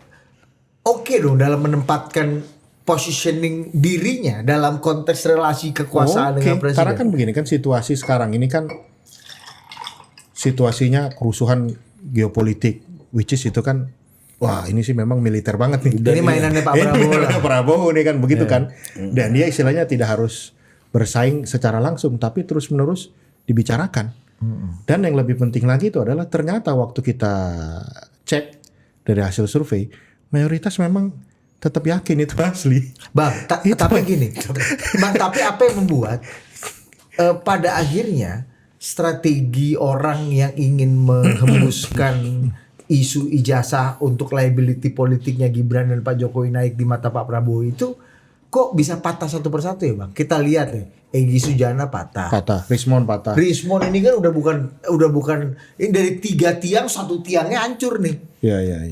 oke dong dalam menempatkan positioning dirinya dalam konteks relasi kekuasaan dengan presiden. Karena kan begini kan situasi sekarang ini kan situasinya kerusuhan geopolitik, which is itu kan wah ini sih memang militer banget nih. Ini mainannya Pak Ini Prabowo mainannya lah. Prabowo nih kan begitu kan. Dan dia istilahnya tidak harus bersaing secara langsung, tapi terus-menerus dibicarakan. Dan yang lebih penting lagi itu adalah ternyata waktu kita cek dari hasil survei, mayoritas memang tetap yakin itu asli. Bang, tapi gini, Bang, tapi apa yang membuat pada akhirnya strategi orang yang ingin menghembuskan isu ijazah untuk liability politiknya Gibran dan Pak Jokowi naik di mata Pak Prabowo itu kok bisa patah satu persatu ya Bang? Kita lihat nih, Egy Sujana patah. Rismon patah. Rismon ini kan udah bukan ini dari 3 tiang 1 tiangnya hancur nih. Iya.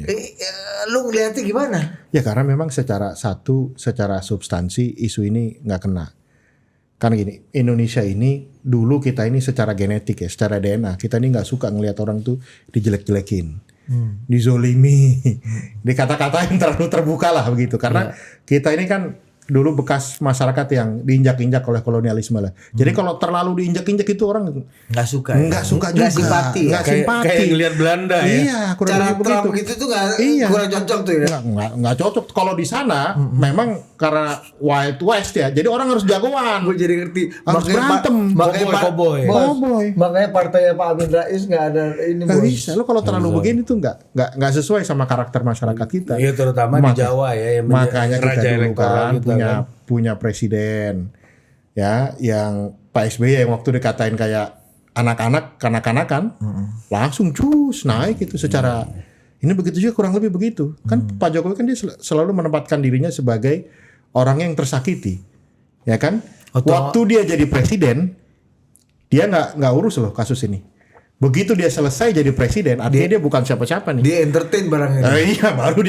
Lu ngeliatnya gimana? Ya karena memang secara substansi isu ini nggak kena. Karena gini, Indonesia ini dulu kita ini secara genetik ya, secara DNA kita ini nggak suka ngelihat orang tuh dijelek-jelekin, dizolimi, dikata-katain terlalu terbuka lah begitu. Karena kita ini kan dulu bekas masyarakat yang diinjak-injak oleh kolonialisme lah. Jadi kalau terlalu diinjak-injak itu orang nggak suka. Nggak suka juga. Nggak simpati. Nggak simpati. Kayak ngelihat Belanda ya. Iya, kurang Cara lebih Trump begitu. gitu tuh nggak kurang cocok tuh ya. Nggak cocok. Kalau di sana memang karena Wild West ya. Jadi orang harus jagoan. Gue jadi ngerti. Harus berantem. Cowboy. Cowboy. Makanya partainya Pak Amin Rais nggak ada ini Nggak bos. bisa. Lo kalau terlalu begini tuh nggak sesuai sama karakter masyarakat kita. Iya, terutama di Jawa ya, yang makanya kita raja dulu elektoral kan kita punya presiden ya yang Pak SBY yang waktu dikatain kayak anak-anak kanak-kanakan langsung cus naik itu secara ini begitu juga kurang lebih begitu kan. Pak Jokowi kan dia selalu menempatkan dirinya sebagai orang yang tersakiti ya kan. Waktu dia jadi presiden dia nggak urus loh kasus ini. Begitu dia selesai jadi presiden, artinya dia bukan siapa-siapa nih. Dia entertain barangnya. Iya, baru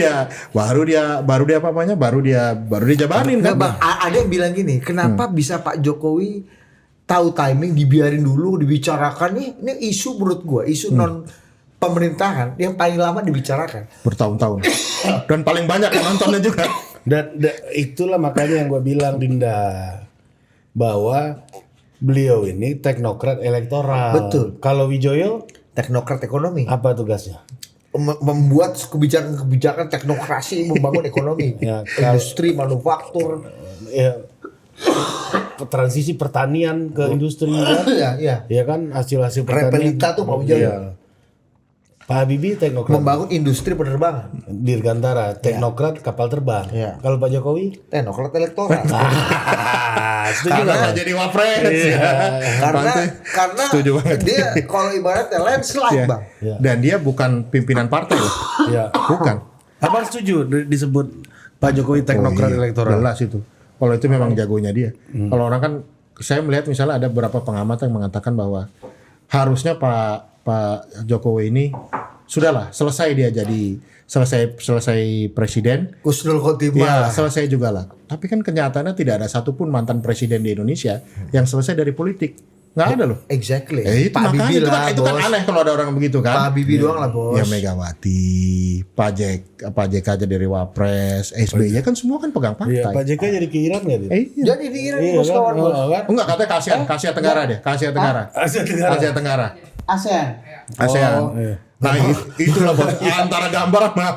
dia jabanin kan. Bang, ada yang bilang gini, kenapa bisa Pak Jokowi tahu timing, dibiarin dulu, dibicarakan ini isu menurut gua, isu non pemerintahan yang paling lama dibicarakan. Bertahun-tahun. Dan paling banyak yang nontonnya juga. Dan itulah makanya yang gue bilang Dinda, bahwa beliau ini teknokrat elektoral. Betul. Kalau Wijoyo Teknokrat ekonomi. apa tugasnya? Membuat kebijakan teknokrasi, membangun ekonomi, Ya, industri, manufaktur. Ya, transisi pertanian ke industri kan? Iya. Ya kan hasil-hasil pertanian. Repelita tuh Pak Wijoyo. Iya. Pak Habibie teknokrat Membangun industri penerbangan. Dirgantara, teknokrat kapal terbang. Iya. Kalau Pak Jokowi Teknokrat elektoral. setuju Karena nggak, Pak? jadi wapres. karena Setuju banget. dia kalau ibaratnya landslide Iya. Bang. Dan dia bukan pimpinan partai loh. Ya. Bukan. Abang setuju disebut Pak Jokowi teknokrat iya. elektoral? Jelas itu. Kalau itu memang jagonya dia. Kalau orang kan, saya melihat misalnya ada beberapa pengamat yang mengatakan bahwa harusnya Pak Jokowi ini sudahlah selesai dia jadi selesai presiden. Husnul Khotimah. Ya selesai juga lah. Tapi kan kenyataannya tidak ada satupun mantan presiden di Indonesia yang selesai dari politik. Nggak ada loh. Exactly. Itu Pak makanya Habibie lah, itu kan bos. aneh kalau ada orang begitu kan. Pak Habibie doang lah bos. Ya Megawati, Pak JK aja dari Wapres, SBY kan semua kan pegang Iya, Pak partai. JK jadi ke Iran nggak dia? Iya. Jadi di Iran Iya bos kan? kawan bos. Kan? Oh, enggak katanya Asia Tenggara deh, Asia Tenggara. Asia Tenggara. Asia Tenggara. ASEAN. ASEAN. Oh, iya. Nah itulah bos antara gambar sama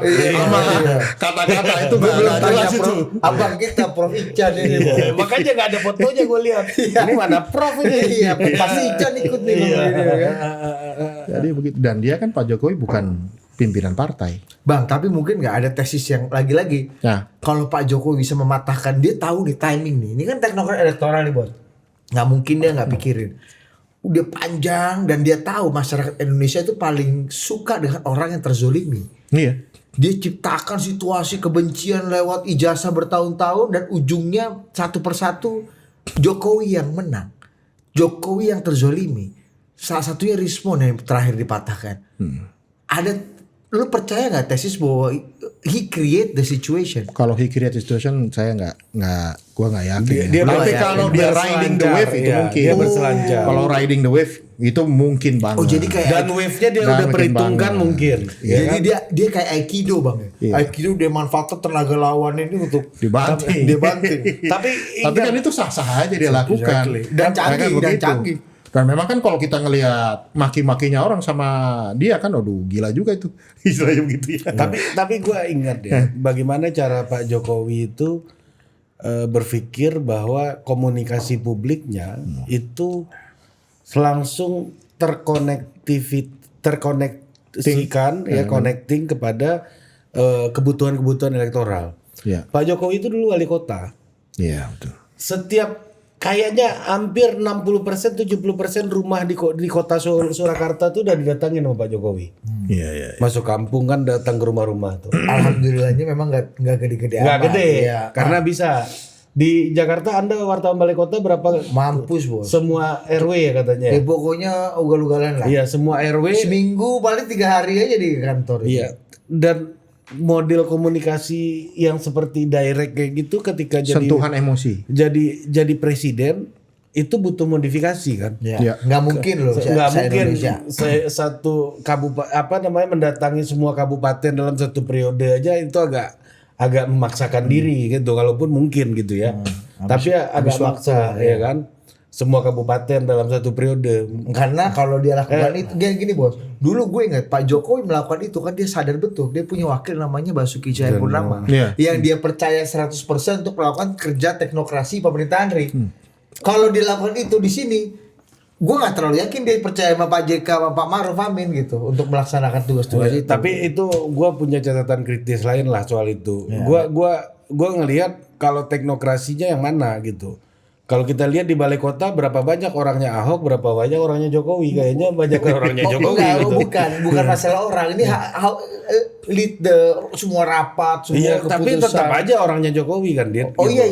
kata-kata itu Gue belum nggak tanya jelas itu. abang kita Prof Ican ini. Iya, makanya nggak ada fotonya gue lihat. Ini mana Prof ini? Iya, pasti Ican ikut nih. Iya. Kan? Jadi begitu. Dan dia kan Pak Jokowi bukan pimpinan partai. Bang, tapi mungkin nggak ada tesis yang lagi-lagi. Nah, Kalau Pak Jokowi bisa mematahkan, dia tahu nih timing nih. Ini kan teknokrat elektoral nih bos. Nggak mungkin dia nggak pikirin. Udah panjang dan dia tahu masyarakat Indonesia itu paling suka dengan orang yang terzolimi. iya. Dia ciptakan situasi kebencian lewat ijazah bertahun-tahun dan ujungnya satu persatu Jokowi yang menang. Jokowi yang terzolimi. Salah satunya Rismon yang terakhir dipatahkan. Ada, lu percaya nggak tesis bahwa he create the situation? Kalau he create situation saya gua nggak yakin. Dia Tapi yakin. kalau dia riding the wave itu Iya, mungkin. dia berselancar. Kalau riding the wave itu mungkin banget. Oh jadi kayak Dan wave-nya dia Dan udah makin perhitungkan banget. mungkin. Iya. jadi dia kayak Aikido bang. Iya. Aikido dia manfaatkan tenaga lawan ini untuk Dibanting. dia banting. Tapi Tapi kan itu sah-sah aja dia lakukan. Exactly. Dan Kan canggih, dan begitu. canggih. Dan memang kan kalau kita ngelihat maki-makinya orang sama dia kan, aduh gila juga itu. Istilahnya begitu ya. tapi gue ingat ya bagaimana cara Pak Jokowi itu berpikir bahwa komunikasi publiknya itu langsung terkoneksikan ya connecting kepada kebutuhan-kebutuhan elektoral. Ya. Pak Jokowi itu dulu wali kota. Iya, betul. Setiap kayaknya hampir 60% 70% rumah di kota Surakarta tuh udah didatangin sama Pak Jokowi. Iya, iya. Masuk kampung kan datang ke rumah-rumah tuh. Alhamdulillahnya memang nggak gede-gede Nggak amat. gede Iya. karena bisa. Di Jakarta Anda wartawan balai kota berapa? Mampus bos. Semua RW ya katanya. Pokoknya ugal-ugalan lah. Iya, semua RW. Seminggu paling 3 hari aja di kantor. Iya. Dan model komunikasi yang seperti direct kayak gitu ketika Sentuhan emosi. jadi presiden itu butuh modifikasi kan? Ya. Nggak mungkin loh. Nggak mungkin Indonesia. satu mendatangi semua kabupaten dalam satu periode aja itu agak memaksakan diri gitu, kalaupun mungkin gitu ya. Tapi agak maksa ya kan? Semua kabupaten dalam satu periode. Karena kalau dia lakukan itu gini bos. Dulu gue ingat Pak Jokowi melakukan itu kan dia sadar betul dia punya wakil namanya Basuki Cahayapurnama yang dia percaya 100% untuk melakukan kerja teknokrasi pemerintahan Kalau dia lakukan itu di sini, gue nggak terlalu yakin dia percaya sama Pak JK sama Pak Maruf Amin gitu untuk melaksanakan tugas-tugas itu. Tapi itu gue punya catatan kritis lain lah soal itu. Gue ngelihat kalau teknokrasinya yang mana gitu. Kalau kita lihat di balai kota berapa banyak orangnya Ahok, berapa banyak orangnya Jokowi. Kayaknya banyak orangnya Jokowi gitu. Bukan masalah orang. Ini lead semua rapat, semua Iya, keputusan. tapi tetap aja orangnya Jokowi kan dia. Oh iya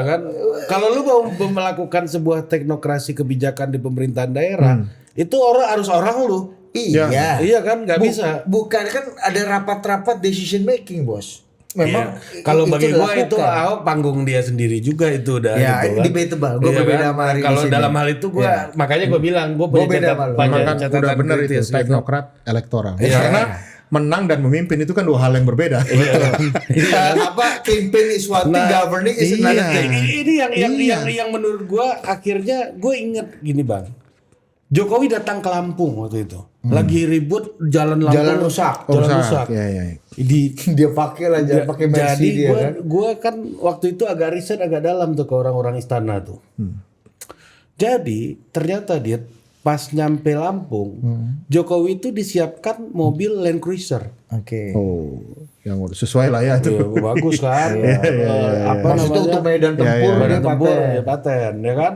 kan. Kalau lu mau melakukan sebuah teknokrasi kebijakan di pemerintahan daerah, itu harus orang lu. Iya. Iya kan, nggak bisa. Bukan kan ada rapat-rapat decision making bos. Memang kalau bagi gua dilakukan. itu Ahok panggung dia sendiri juga itu udah Ya, gitu kan. debatable. Gua berbeda sama Ari di Kalau sini. dalam hal itu gua makanya gua bilang gua punya beda sama lu. Memang kan udah benar itu kritis, gitu. teknokrat elektoral. Iya. Karena menang dan memimpin itu kan dua hal yang berbeda. Campaign is one thing, governing is another thing. Ini yang menurut gua akhirnya gue inget gini bang. Jokowi datang ke Lampung waktu itu. Lagi ribut jalan Lampung. Jalan rusak. Jalan rusak. Iya, iya. Dia pakai lah, jangan pakai Mercy Jadi dia kan. gue kan waktu itu agak riset agak dalam tuh ke orang-orang istana tuh. Jadi ternyata dia pas nyampe Lampung, Jokowi itu disiapkan mobil Land Cruiser. Oke. Oh, yang udah sesuai lah ya itu. Ya, bagus kan? Apa Maksudnya untuk medan tempur Iya, dia Medan tempur, paten. ya paten, ya kan?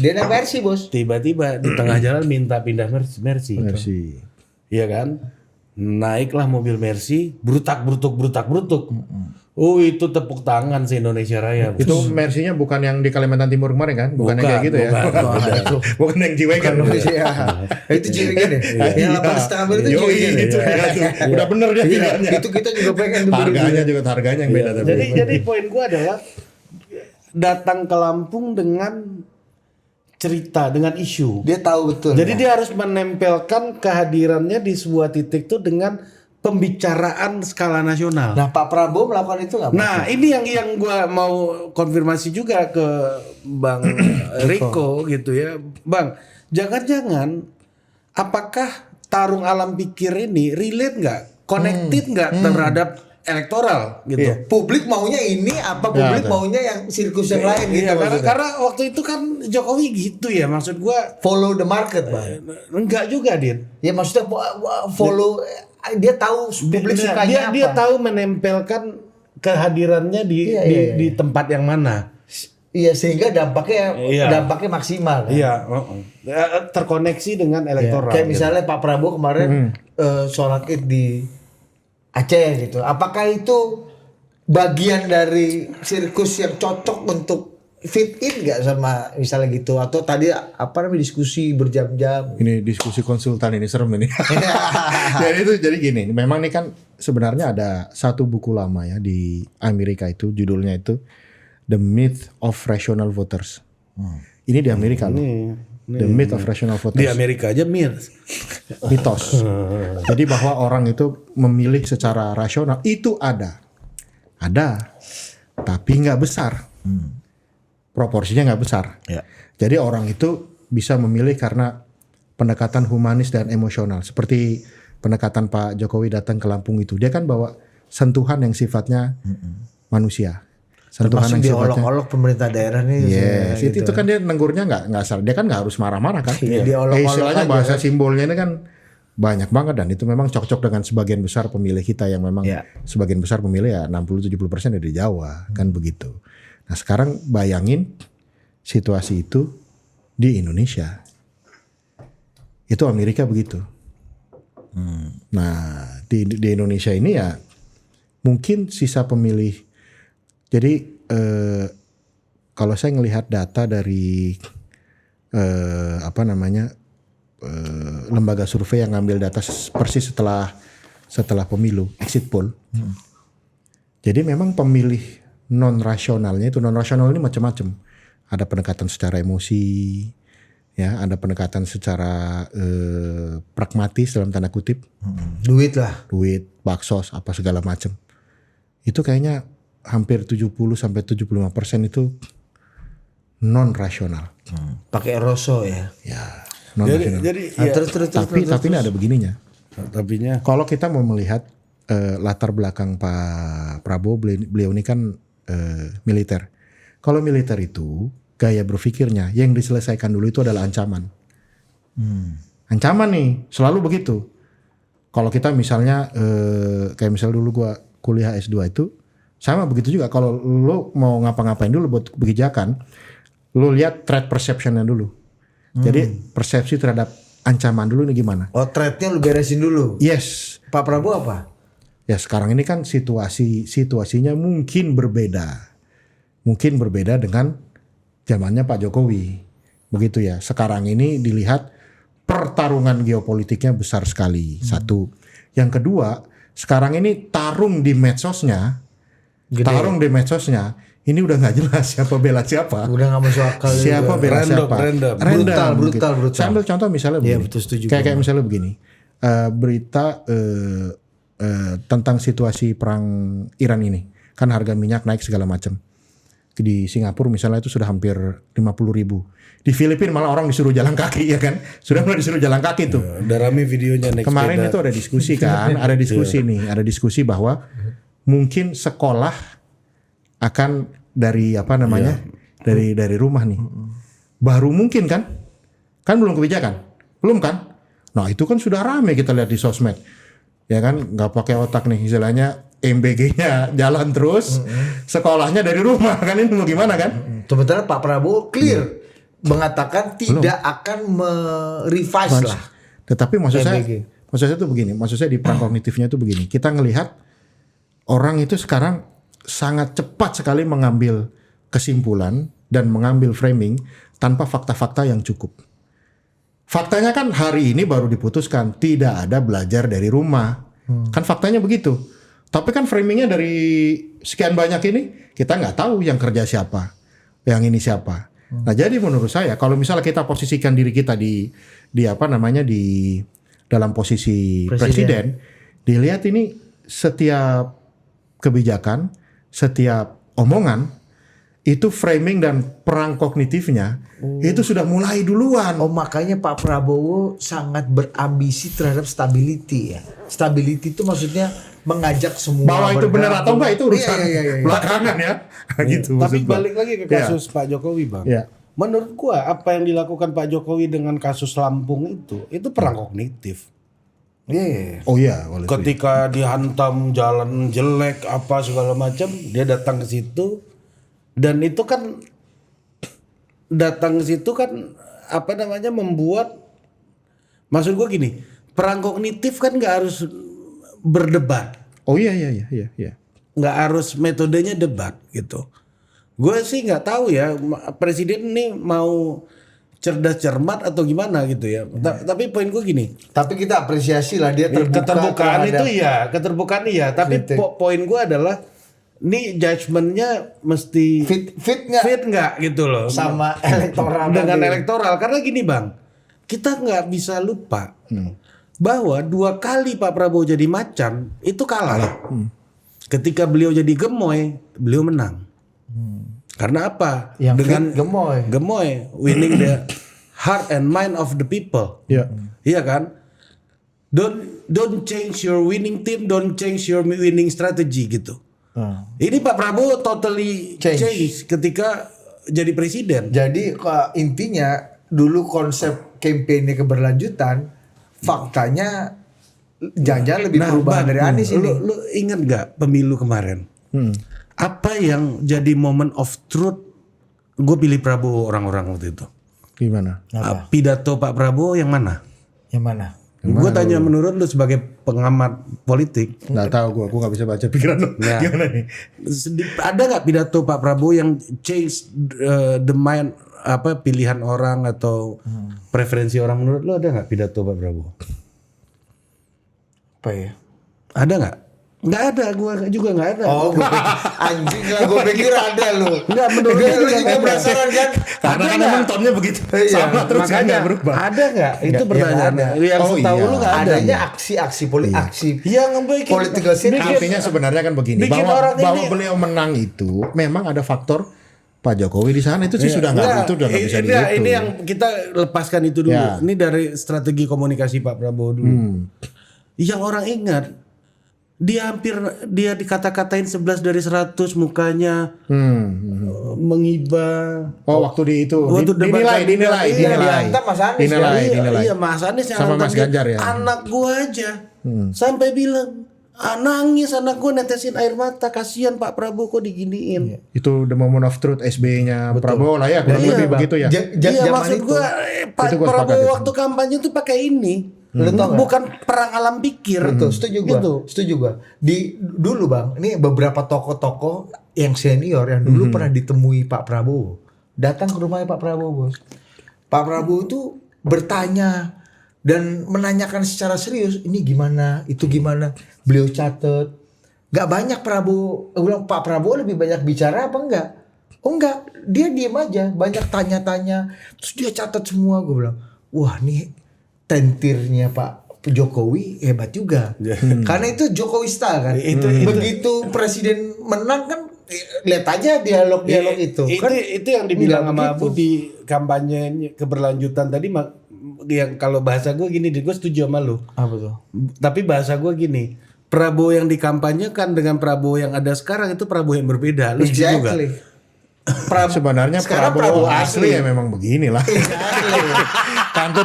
Dia naik Mercy bos. Tiba-tiba di tengah jalan minta pindah Mercy. Versi. Iya kan? Naiklah mobil Mercy, brutak. Oh itu tepuk tangan se-Indonesia Raya. Bos. Itu Mercy-nya bukan yang di Kalimantan Timur kemarin kan? Bukan yang kayak gitu ya? Bukan yang G-Wagon. Iya. Itu cirinya deh. Yang 8,5 miliar itu Yoi, cirinya deh. itu dia tuh. Udah bener dia pilihannya. Itu kita juga pengen tuh Harganya juga harganya yang beda tapi. Jadi poin gua adalah datang ke Lampung dengan cerita, dengan isu. Dia tahu betul. Jadi dia harus menempelkan kehadirannya di sebuah titik itu dengan pembicaraan skala nasional. Nah Pak Prabowo melakukan itu nggak? Nah, ini yang gua mau konfirmasi juga ke Bang Riko gitu ya. Bang, jangan-jangan apakah tarung alam pikir ini relate nggak? Connected nggak terhadap elektoral gitu? Iya. Publik maunya ini apa publik betul. maunya yang sirkus yang lain gitu. Iya, maksudnya. karena waktu itu kan Jokowi gitu ya, maksud gua Follow the market bang. enggak juga, Dit. Ya maksudnya follow dia tahu publik sukanya Dia apa. tahu menempelkan kehadirannya di tempat yang mana. Iya sehingga dampaknya Iya. maksimal. Kan? Iya, terkoneksi dengan elektoral. Kayak gitu. misalnya Pak Prabowo kemarin sholat Id di Aceh gitu. Apakah itu bagian dari sirkus yang cocok untuk fit in nggak sama misalnya gitu? Atau tadi apa namanya diskusi berjam-jam? Ini diskusi konsultan ini serem ini. jadi gini, memang ini kan sebenarnya ada satu buku lama ya di Amerika itu judulnya itu The Myth of Rational Voters. Ini di Amerika loh. The Myth of Rational Voters. Di Amerika aja Mitos. Jadi bahwa orang itu memilih secara rasional itu ada, tapi nggak besar. Proporsinya nggak besar. Ya. Jadi orang itu bisa memilih karena pendekatan humanis dan emosional. Seperti pendekatan Pak Jokowi datang ke Lampung itu, dia kan bawa sentuhan yang sifatnya manusia. sentuhan Termasuk yang sifatnya. diolok-olok pemerintah daerah nih. Yes, itu kan dia nenggurnya nggak salah. Dia kan nggak harus marah-marah kan. Iya, diolok-olok Istilahnya aja, bahasa kan. simbolnya ini kan banyak banget dan itu memang cocok dengan sebagian besar pemilih kita yang memang Iya. sebagian besar pemilih ya 60-70% dari Jawa kan begitu. Nah sekarang bayangin situasi itu di Indonesia. Itu Amerika begitu. Nah di Indonesia ini ya mungkin sisa pemilih. Jadi kalau saya ngelihat data dari lembaga survei yang ngambil data persis setelah pemilu exit poll. Jadi memang pemilih non rasionalnya itu non rasional ini macam-macam. Ada pendekatan secara emosi, ya, ada pendekatan secara pragmatis dalam tanda kutip, Duit lah. duit, baksos, apa segala macam. Itu kayaknya hampir 70-75% itu non rasional. Pakai rosso ya. Ya, non rasional. Jadi Nah, ya, terus. Tapi ini ada begininya. tapinya Kalau kita mau melihat latar belakang Pak Prabowo, beliau ini kan militer. Kalau militer itu gaya berpikirnya yang diselesaikan dulu itu adalah ancaman. Ancaman nih selalu begitu. Kalau kita misalnya kayak misal dulu gua kuliah S2 itu sama begitu juga. Kalau lo mau ngapa-ngapain dulu buat kebijakan, lo lihat threat perceptionnya dulu. Jadi persepsi terhadap ancaman dulu ini gimana? Oh, threat-nya lu beresin dulu. Yes. Pak Prabowo apa? Ya sekarang ini kan situasinya mungkin berbeda. Mungkin berbeda dengan zamannya Pak Jokowi. Begitu ya. Sekarang ini dilihat pertarungan geopolitiknya besar sekali. Satu. Yang kedua, sekarang ini tarung di medsosnya. Gede. Tarung di medsosnya. Ini udah nggak jelas siapa bela siapa. Udah gak masuk akal. Siapa juga. bela Random, siapa. random. Brutal. Gitu. Saya ambil contoh misalnya begini. Iya, betul, setuju. Kayak misalnya begini. Berita tentang situasi perang Iran ini. Kan harga minyak naik segala macam. Di Singapura misalnya itu sudah hampir 50.000. Di Filipina malah orang disuruh jalan kaki ya kan. Sudah mulai disuruh jalan kaki tuh. udah rame videonya naik Kemarin sepeda. itu ada diskusi kan. Ada diskusi nih. Ada diskusi bahwa mungkin sekolah akan dari dari rumah nih. Baru mungkin kan. Kan belum kebijakan. Belum kan. Nah itu kan sudah rame kita lihat di sosmed. Ya kan nggak pakai otak nih istilahnya. MBG-nya jalan terus, sekolahnya dari rumah kan, ini mau gimana kan? Sementara Pak Prabowo clear mengatakan tidak akan merevise lah. Tetapi maksud saya MBG. tuh begini, maksud saya di perang kognitifnya itu begini. Kita ngelihat orang itu sekarang sangat cepat sekali mengambil kesimpulan dan mengambil framing tanpa fakta-fakta yang cukup. Faktanya kan hari ini baru diputuskan tidak ada belajar dari rumah, kan faktanya begitu. Tapi kan framingnya dari sekian banyak ini kita nggak tahu yang kerja siapa, yang ini siapa. Nah jadi menurut saya kalau misalnya kita posisikan diri kita di dalam posisi presiden, dilihat ini setiap kebijakan, setiap omongan itu framing dan perang kognitifnya itu sudah mulai duluan. Oh makanya Pak Prabowo sangat berambisi terhadap stability ya. Stability itu maksudnya mengajak semua Bahwa itu benar atau enggak itu urusan Iya. belakangan ya. Gitu. Tapi maksud gua. balik lagi ke kasus Pak Jokowi, Bang. Iya. Menurut gua apa yang dilakukan Pak Jokowi dengan kasus Lampung itu perang kognitif. Iya. Oh iya, boleh. Ketika dihantam jalan jelek apa segala macam, dia datang ke situ dan itu kan datang ke situ kan membuat, maksud gua gini, perang kognitif kan nggak harus berdebat. Oh iya. Nggak harus metodenya debat gitu. Gue sih nggak tahu ya presiden ini mau cerdas cermat atau gimana gitu ya. Tapi poin gue gini. Tapi kita apresiasi lah dia terbuka. Keterbukaan iya. Tapi poin gue adalah ini judgementnya mesti fit nggak gitu loh. sama elektoral Dengan tadi. elektoral karena gini bang, kita nggak bisa lupa bahwa 2 kali Pak Prabowo jadi macan itu kalah. Ketika beliau jadi gemoy, beliau menang. Karena apa? Yang dengan fit gemoy. winning the heart and mind of the people. Iya. Iya kan? Don't change your winning team, don't change your winning strategy gitu. Ini Pak Prabowo totally change ketika jadi presiden. Jadi intinya dulu konsep kampanye keberlanjutan, faktanya jangan lebih perubahan dari Anies ini. Lu ingat gak pemilu kemarin? Apa yang jadi moment of truth? Gue pilih Prabowo orang-orang waktu itu. Gimana? Pidato Pak Prabowo yang mana? Yang mana? Gue tanya menurut lu sebagai pengamat politik. Nggak tahu gue nggak bisa baca pikiran lu. Nah. Gimana nih? Ada nggak pidato Pak Prabowo yang change the mind, apa pilihan orang atau preferensi orang? Menurut lu ada nggak pidato Pak Prabowo? Apa ya? Ada nggak? Nggak ada, gue juga nggak ada. Oh, anjing lah, gue pikir ada lu. Nggak, menurut gue juga juga penasaran kan? Karena kan emang tonnya begitu. Iya, Sama terus kan nggak berubah. Ada nggak? Itu Nggak, pertanyaannya. nggak Yang Oh, setahu iya. lu nggak ada. Adanya aksi-aksi politik, aksi Yang bikin political scene. Artinya sebenarnya kan begini, bikin orang bahwa ini- beliau menang itu memang ada faktor Pak Jokowi di sana itu sih sudah nggak bisa dihitung. Ini yang kita lepaskan itu dulu. Ya. Ini dari strategi komunikasi Pak Prabowo dulu. Yang orang ingat, dia dikata-katain 11 dari 100 mukanya mengibah. Oh waktu di itu Waktu debat dinilai. dihantam Mas Anies. Dinilai. Iya, Mas Anies yang Sama hantam Mas dia. Ganjar ya. Anak gua aja sampai bilang, nangis anak gua netesin air mata, kasihan Pak Prabowo kok diginiin. Itu the moment of truth SBY-nya Prabowo lah ya kurang Iya, lebih Bang. begitu ya. Iya, Zaman maksud itu. gua Pak Itu gua sepakat Prabowo itu. waktu kampanye tuh pakai ini. Lu tau nggak? Bukan perang alam pikir. Betul, setuju gua. Gitu. Setuju gua. Dulu Bang, ini beberapa tokoh-tokoh yang senior yang dulu pernah ditemui Pak Prabowo. Datang ke rumahnya Pak Prabowo, Bos. Pak Prabowo itu bertanya dan menanyakan secara serius, ini gimana, itu gimana. Beliau catat. Gak banyak Prabowo, bilang Pak Prabowo lebih banyak bicara apa enggak? Oh enggak, dia diem aja, banyak tanya-tanya. Terus dia catat semua, gue bilang, wah nih tentirnya Pak Jokowi hebat juga. Karena itu Jokowi style kan. Begitu presiden menang kan, lihat aja dialog-dialog itu. Kan Itu yang dibilang nggak sama begitu. Abu di kampanye keberlanjutan tadi, yang kalau bahasa gue gini, gue setuju sama lu. apa tuh? Tapi bahasa gue gini, Prabowo yang dikampanyekan dengan Prabowo yang ada sekarang itu Prabowo yang berbeda. Lu setuju nggak? Exactly. Sebenarnya sekarang Prabowo Prabowo asli ya memang beginilah. Kan tuh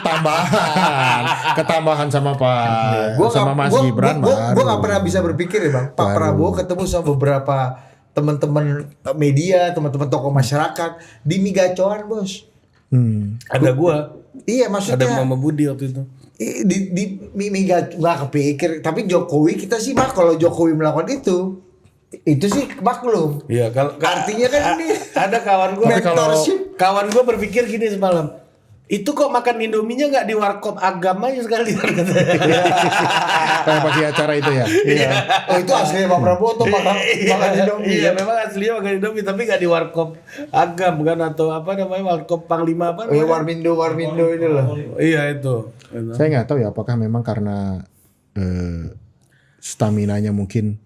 ketambahan sama Pak sama Mas Gibran Gue baru. gak pernah bisa berpikir ya Bang. Pak Prabowo ketemu sama beberapa teman-teman media, teman-teman tokoh masyarakat di Migacoan, Bos. Ada gue, Iya ada maksudnya Mama Budi waktu itu. di Miga nggak kepikir. Tapi Jokowi kita sih kalau Jokowi melakukan itu sih maklum. Iya, kalau Artinya kan ini ada kawan gue, mentorship. kawan gue berpikir gini semalam. Itu kok makan Indominya nggak di warkop agama aja sekalian katanya. Kayak pasti acara itu ya. Iya. Oh itu asli Pak Prabowo tuh makan Indomie. Iya, memang aslinya makan Indomie tapi nggak di warkop agam kan, atau apa namanya, warkop Panglima apa Oh ya namanya? Warmindo ini loh. Iya itu. Saya nggak tahu ya apakah memang karena staminanya mungkin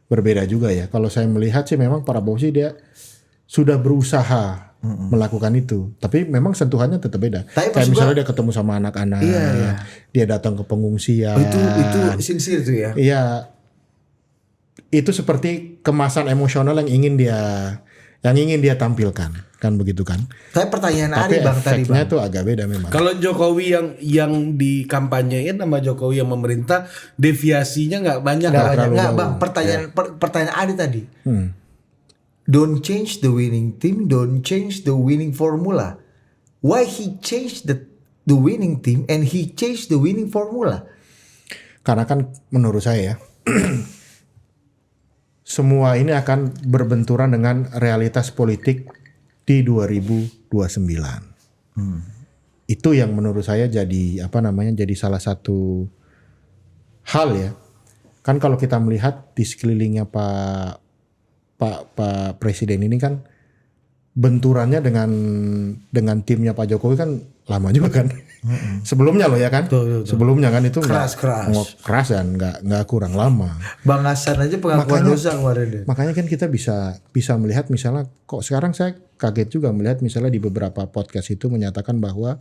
berbeda juga ya. Kalau saya melihat sih memang Prabowo sih dia sudah berusaha melakukan itu, tapi memang sentuhannya tetap beda. Tapi Kayak maksud misalnya dia ketemu sama anak-anak, dia datang ke pengungsian. Itu sincere tuh ya. Iya, itu seperti kemasan emosional yang ingin dia tampilkan, kan begitu kan? Tapi pertanyaan Tapi Ari Bang tadi efeknya Bang. tuh agak beda memang. Kalau Jokowi yang dikampanyein sama Jokowi yang memerintah, deviasinya nggak banyak. Nggak lah. banyak. Nggak Bang, pertanyaan Ari tadi. Don't change the winning team, don't change the winning formula. Why he changed the winning team and he changed the winning formula? Karena kan menurut saya ya, semua ini akan berbenturan dengan realitas politik di 2029. Itu yang menurut saya jadi jadi salah satu hal ya. Kan kalau kita melihat di sekelilingnya Pak Presiden ini kan benturannya dengan timnya Pak Jokowi kan lama juga kan. Sebelumnya loh ya kan. Sebelumnya kan itu Keras. keras dan nggak kurang lama. Bang Hasan aja pengakuan dosa kemarin. Makanya kan kita bisa melihat misalnya kok sekarang saya kaget juga melihat misalnya di beberapa podcast itu menyatakan bahwa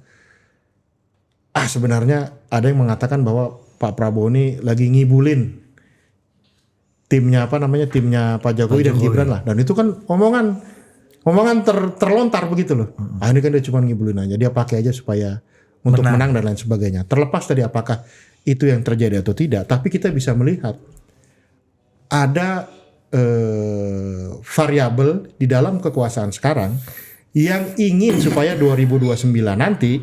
sebenarnya ada yang mengatakan bahwa Pak Prabowo ini lagi ngibulin timnya Pak Jokowi dan Gibran lah. Dan itu kan omongan terlontar begitu loh. Ini kan dia cuma ngibulin aja, dia pakai aja supaya untuk menang dan lain sebagainya. Terlepas dari apakah itu yang terjadi atau tidak, tapi kita bisa melihat ada variabel di dalam kekuasaan sekarang yang ingin supaya 2029 nanti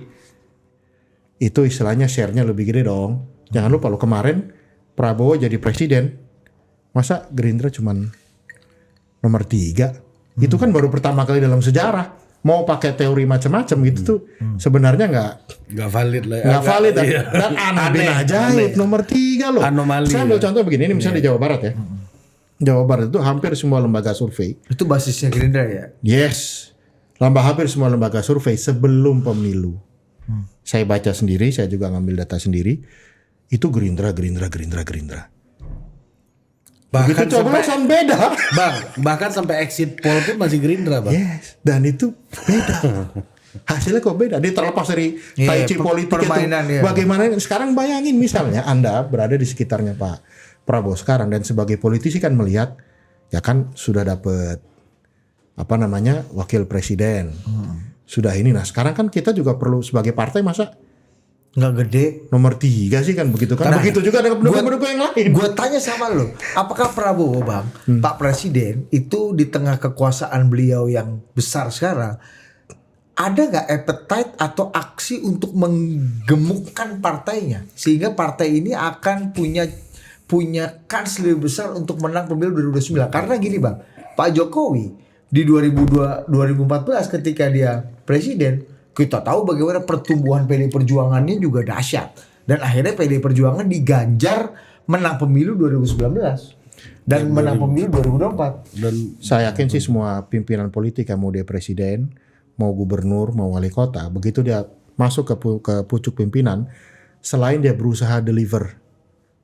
itu istilahnya share-nya lebih gede dong. Jangan lupa loh, kemarin Prabowo jadi presiden, masa Gerindra cuman nomor 3? Itu kan baru pertama kali dalam sejarah. Mau pakai teori macam-macam gitu tuh sebenarnya nggak valid lah. Nggak valid dan aneh ajaib nomor 3 loh. Anomali. Saya ambil contoh begini, ini misalnya di Jawa Barat ya. Jawa Barat itu hampir semua lembaga survei. Itu basisnya Gerindra ya? Yes. Hampir semua lembaga survei sebelum pemilu. Saya baca sendiri, saya juga ngambil data sendiri. Itu Gerindra. Bahkan Begitu coblosan beda. bahkan sampai exit poll pun masih Gerindra, Bang. Yes, dan itu beda. Hasilnya kok beda. Dia terlepas dari tai chi politik itu. Bagaimana sekarang bayangin misalnya Anda berada di sekitarnya Pak Prabowo sekarang dan sebagai politisi kan melihat ya kan sudah dapat wakil presiden. Sudah ini. Nah, sekarang kan kita juga perlu sebagai partai masa nggak gede nomor 3 sih kan begitu kan. Nah, begitu juga dengan pendukung-pendukung yang lain. Gue tanya sama lo, apakah Prabowo Bang, Pak Presiden itu di tengah kekuasaan beliau yang besar sekarang, ada nggak appetite atau aksi untuk menggemukkan partainya sehingga partai ini akan punya kans lebih besar untuk menang pemilu 2029? Karena gini Bang, Pak Jokowi di 2014 ketika dia presiden, kita tahu bagaimana pertumbuhan PDI Perjuangannya juga dahsyat. Dan akhirnya PDI Perjuangan diganjar menang pemilu 2019. Dan menang pemilu 2024. Dan saya yakin sih semua pimpinan politik yang mau dia presiden, mau gubernur, mau wali kota, begitu dia masuk ke pucuk pimpinan, selain dia berusaha deliver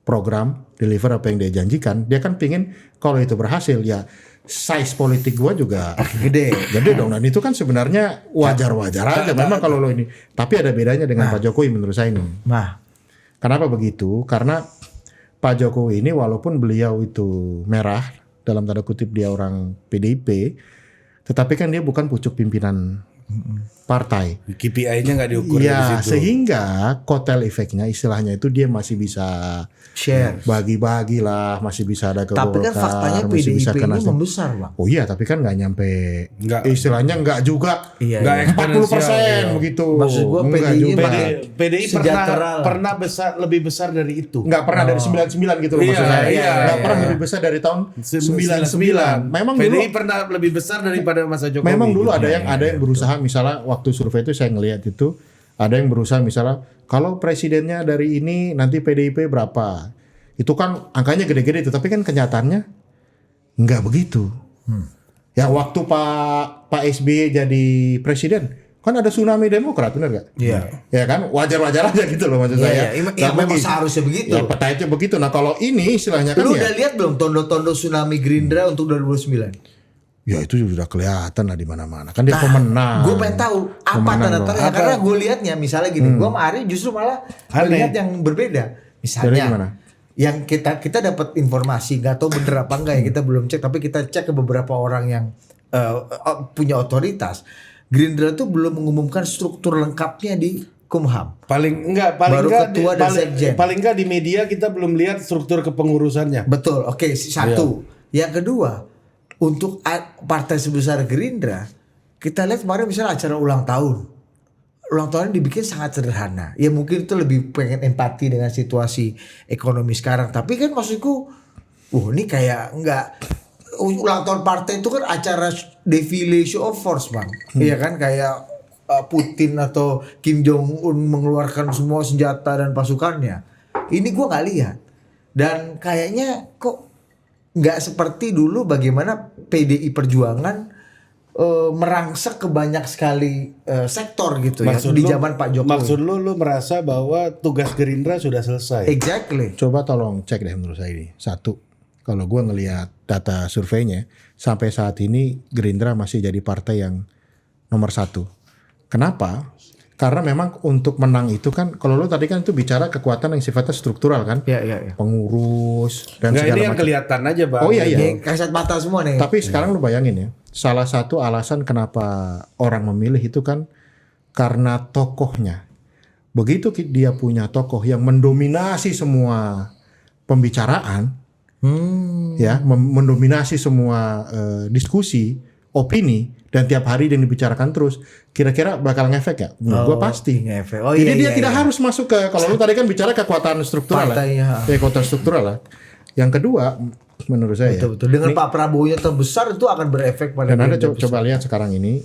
program, deliver apa yang dia janjikan, dia kan pingin kalau itu berhasil ya size politik gua juga gede dong. Dan itu kan sebenarnya wajar-wajar aja memang kalau lo ini. Tapi ada bedanya dengan Pak Jokowi menurut saya ini. Kenapa begitu? Karena Pak Jokowi ini walaupun beliau itu merah dalam tanda kutip dia orang PDIP, tetapi kan dia bukan pucuk pimpinan partai. KPI-nya nggak diukur ya, di situ. Sehingga kotel efeknya istilahnya itu dia masih bisa share, bagi-bagi lah, masih bisa ada ke tapi Golkar, kan faktanya masih bisa PDIP ke ini Nasdem. membesar Bang. Oh iya, tapi kan nggak nyampe, istilahnya nggak juga, nggak 40% begitu. Maksud gua PDI pernah besar, lebih besar dari itu. Nggak pernah dari 99 gitu loh maksud saya. Nggak pernah lebih besar dari tahun 99. Memang PDI dulu pernah lebih besar daripada masa Jokowi. Memang dulu ada yang berusaha, misalnya waktu survei itu saya ngelihat itu ada yang berusaha misalnya kalau presidennya dari ini nanti PDIP berapa, itu kan angkanya gede-gede itu, tapi kan kenyataannya nggak begitu. Ya waktu Pak SBY jadi presiden kan ada tsunami Demokrat, benar gak? Iya. Ya kan wajar-wajar aja gitu loh maksud saya. Iya, memang seharusnya begitu. Ya petanya begitu. Nah kalau ini istilahnya kan lu udah lihat belum tondo-tondo tsunami Gerindra untuk 2029? Ya itu sudah kelihatan lah di mana-mana. Kan dia pemenang. Gue pengen tahu apa tanda-tanda karena gue lihatnya misalnya gini, gue sama Ari justru malah melihat yang berbeda. Misalnya yang kita dapat informasi, nggak tahu bener apa enggak ya, kita belum cek, tapi kita cek ke beberapa orang yang punya otoritas. Gerindra tuh belum mengumumkan struktur lengkapnya di Kumham. Paling ketua dan sekjen. Paling enggak di media kita belum lihat struktur kepengurusannya. Betul. Oke, satu. Yang kedua, untuk partai sebesar Gerindra, kita lihat kemarin misalnya acara ulang tahun. Ulang tahun dibikin sangat sederhana. Ya mungkin itu lebih pengen empati dengan situasi ekonomi sekarang. Tapi kan maksudku, ini kayak enggak, ulang tahun partai itu kan acara defile show of force Bang. Iya kan, kayak Putin atau Kim Jong Un mengeluarkan semua senjata dan pasukannya. Ini gua nggak lihat. Dan kayaknya kok nggak seperti dulu bagaimana PDI Perjuangan merangsek ke banyak sekali sektor gitu di zaman Pak Jokowi. Maksud lu merasa bahwa tugas Gerindra sudah selesai? Exactly. Coba tolong cek deh menurut saya ini. Satu, kalau gue ngelihat data surveinya sampai saat ini Gerindra masih jadi partai yang nomor 1. Kenapa? Karena memang untuk menang itu kan, kalau lu tadi kan itu bicara kekuatan yang sifatnya struktural kan, Iya. pengurus dan Nggak, segala ini yang macam. kelihatan aja bang. Oh iya. Ini kasat mata semua nih. Tapi sekarang lu bayangin ya, salah satu alasan kenapa orang memilih itu kan karena tokohnya. Begitu dia punya tokoh yang mendominasi semua pembicaraan, ya, mendominasi semua diskusi, opini, dan tiap hari dia dibicarakan terus, kira-kira bakal ngefek ya? Menurut gua pasti. ngefek. Oh, Jadi iya, dia tidak harus masuk ke, kalau lu tadi kan bicara kekuatan struktural Partainya. lah, kekuatan struktural lah. Yang kedua, menurut saya, Betul. Dengan Pak Prabowo yang terbesar itu akan berefek pada dan Anda Gerindra coba lihat sekarang ini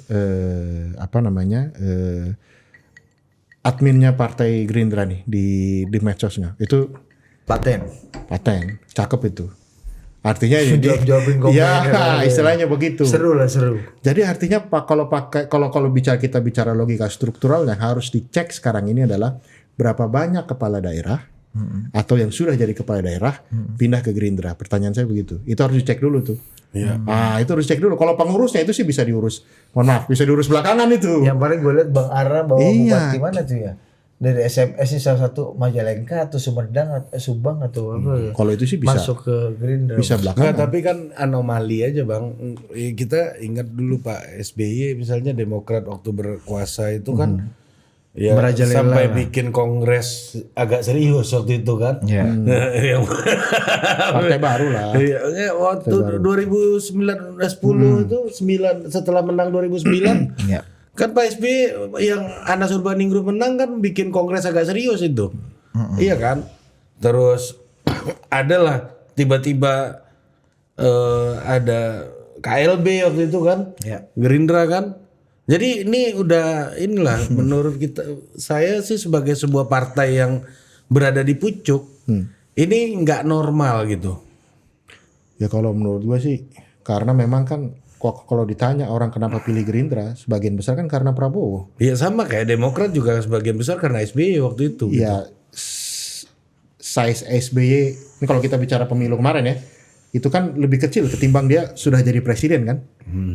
adminnya Partai Gerindra nih di medsosnya itu paten. cakep itu. Artinya Jawab-jawabin komen. ya istilahnya begitu. Seru. Jadi artinya Pak, kalau kita bicara logika struktural yang harus dicek sekarang ini adalah berapa banyak kepala daerah atau yang sudah jadi kepala daerah pindah ke Gerindra. Pertanyaan saya begitu. Itu harus dicek dulu tuh. Iya. Itu harus dicek dulu. Kalau pengurusnya itu sih bisa diurus. Mohon maaf, bisa diurus belakangan itu. Yang paling gue lihat Bang Ara bawa Iya. bupati mana tuh ya? Dari SMS ini salah satu Majalengka atau Sumedang atau Subang atau apa ya? Kalau itu sih bisa Masuk ke Gerindra. bisa Nggak, belakangan. tapi kan anomali aja bang. Kita ingat dulu Pak SBY misalnya Demokrat waktu berkuasa itu kan ya Merajalela sampai lah. bikin kongres agak serius waktu itu kan. Iya. Yang Partai baru lah. Iya, waktu 2009 10 itu 9 setelah menang 2009 Iya. kan Pak SBY yang Anas Urbaningrum menang kan bikin kongres agak serius itu. Iya kan? Terus adalah tiba-tiba ada KLB waktu itu kan. Iya. Gerindra kan. Jadi ini udah inilah menurut kita, saya sih sebagai sebuah partai yang berada di pucuk ini nggak normal gitu. Ya kalau menurut gua sih karena memang kan kalau ditanya orang kenapa pilih Gerindra, sebagian besar kan karena Prabowo. Ya sama kayak Demokrat juga sebagian besar karena SBY waktu itu. Ya size SBY ini kalau kita bicara pemilu kemarin ya, itu kan lebih kecil ketimbang dia sudah jadi presiden kan.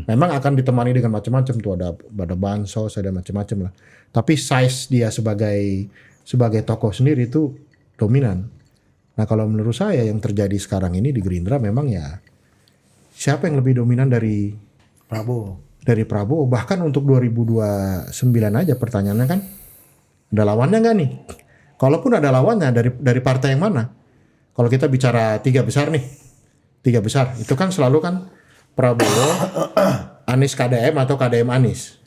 Memang akan ditemani dengan macam-macam tuh, ada bansos, ada macam-macam lah. Tapi size dia sebagai tokoh sendiri itu dominan. Nah kalau menurut saya yang terjadi sekarang ini di Gerindra memang ya siapa yang lebih dominan dari Prabowo. Bahkan untuk 2029 aja pertanyaannya kan ada lawannya nggak nih? Kalaupun ada lawannya dari partai yang mana? Kalau kita bicara tiga besar itu kan selalu kan Prabowo, Anies KDM atau KDM Anies.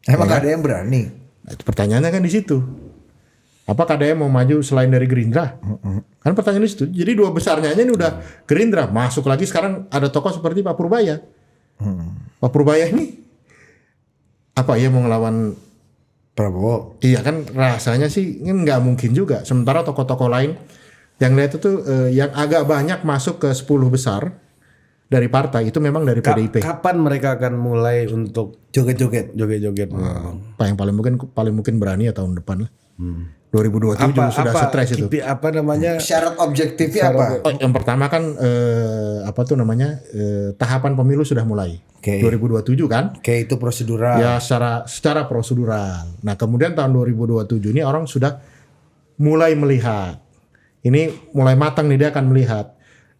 Emang ada yang berani? Nah, itu pertanyaannya kan di situ. Apa KDM mau maju selain dari Gerindra? Kan pertanyaan di situ. Jadi dua besarnya aja ini udah Gerindra. Masuk lagi sekarang ada tokoh seperti Pak Purbaya. Pak Purbaya ini apa ya mau ngelawan Prabowo. Iya kan rasanya sih nggak mungkin juga. Sementara tokoh-tokoh lain yang lihat itu yang agak banyak masuk ke 10 besar dari partai itu memang dari PDIP. Kapan mereka akan mulai untuk Joget-joget. joget-joget? Apa yang paling mungkin berani ya tahun depan lah. 2027 sudah stres itu. Apa namanya? Syarat objektifnya apa? Oh, yang pertama kan tahapan pemilu sudah mulai. Oke. 2027 kan? Kayak itu prosedural. Ya secara prosedural. Nah, kemudian tahun 2027 ini orang sudah mulai melihat. Ini mulai matang nih, dia akan melihat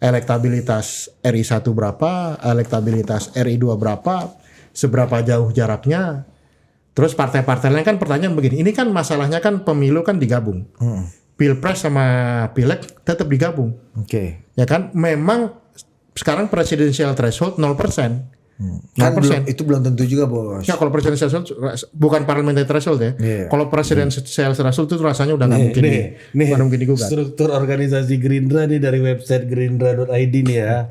elektabilitas RI 1 berapa, elektabilitas RI 2 berapa, seberapa jauh jaraknya. Terus partai-partai lain kan pertanyaan begini, ini kan masalahnya kan pemilu kan digabung. Pilpres sama Pileg tetap digabung. Oke. Ya kan? Memang sekarang presidential threshold 0%. Kan itu belum tentu juga, Bos. Ya kalau presidential threshold bukan parliamentary threshold ya. Iya. Kalau presidential threshold itu rasanya udah nggak mungkin nggak mungkin digugat. Struktur organisasi Gerindra nih dari website gerindra.id nih ya.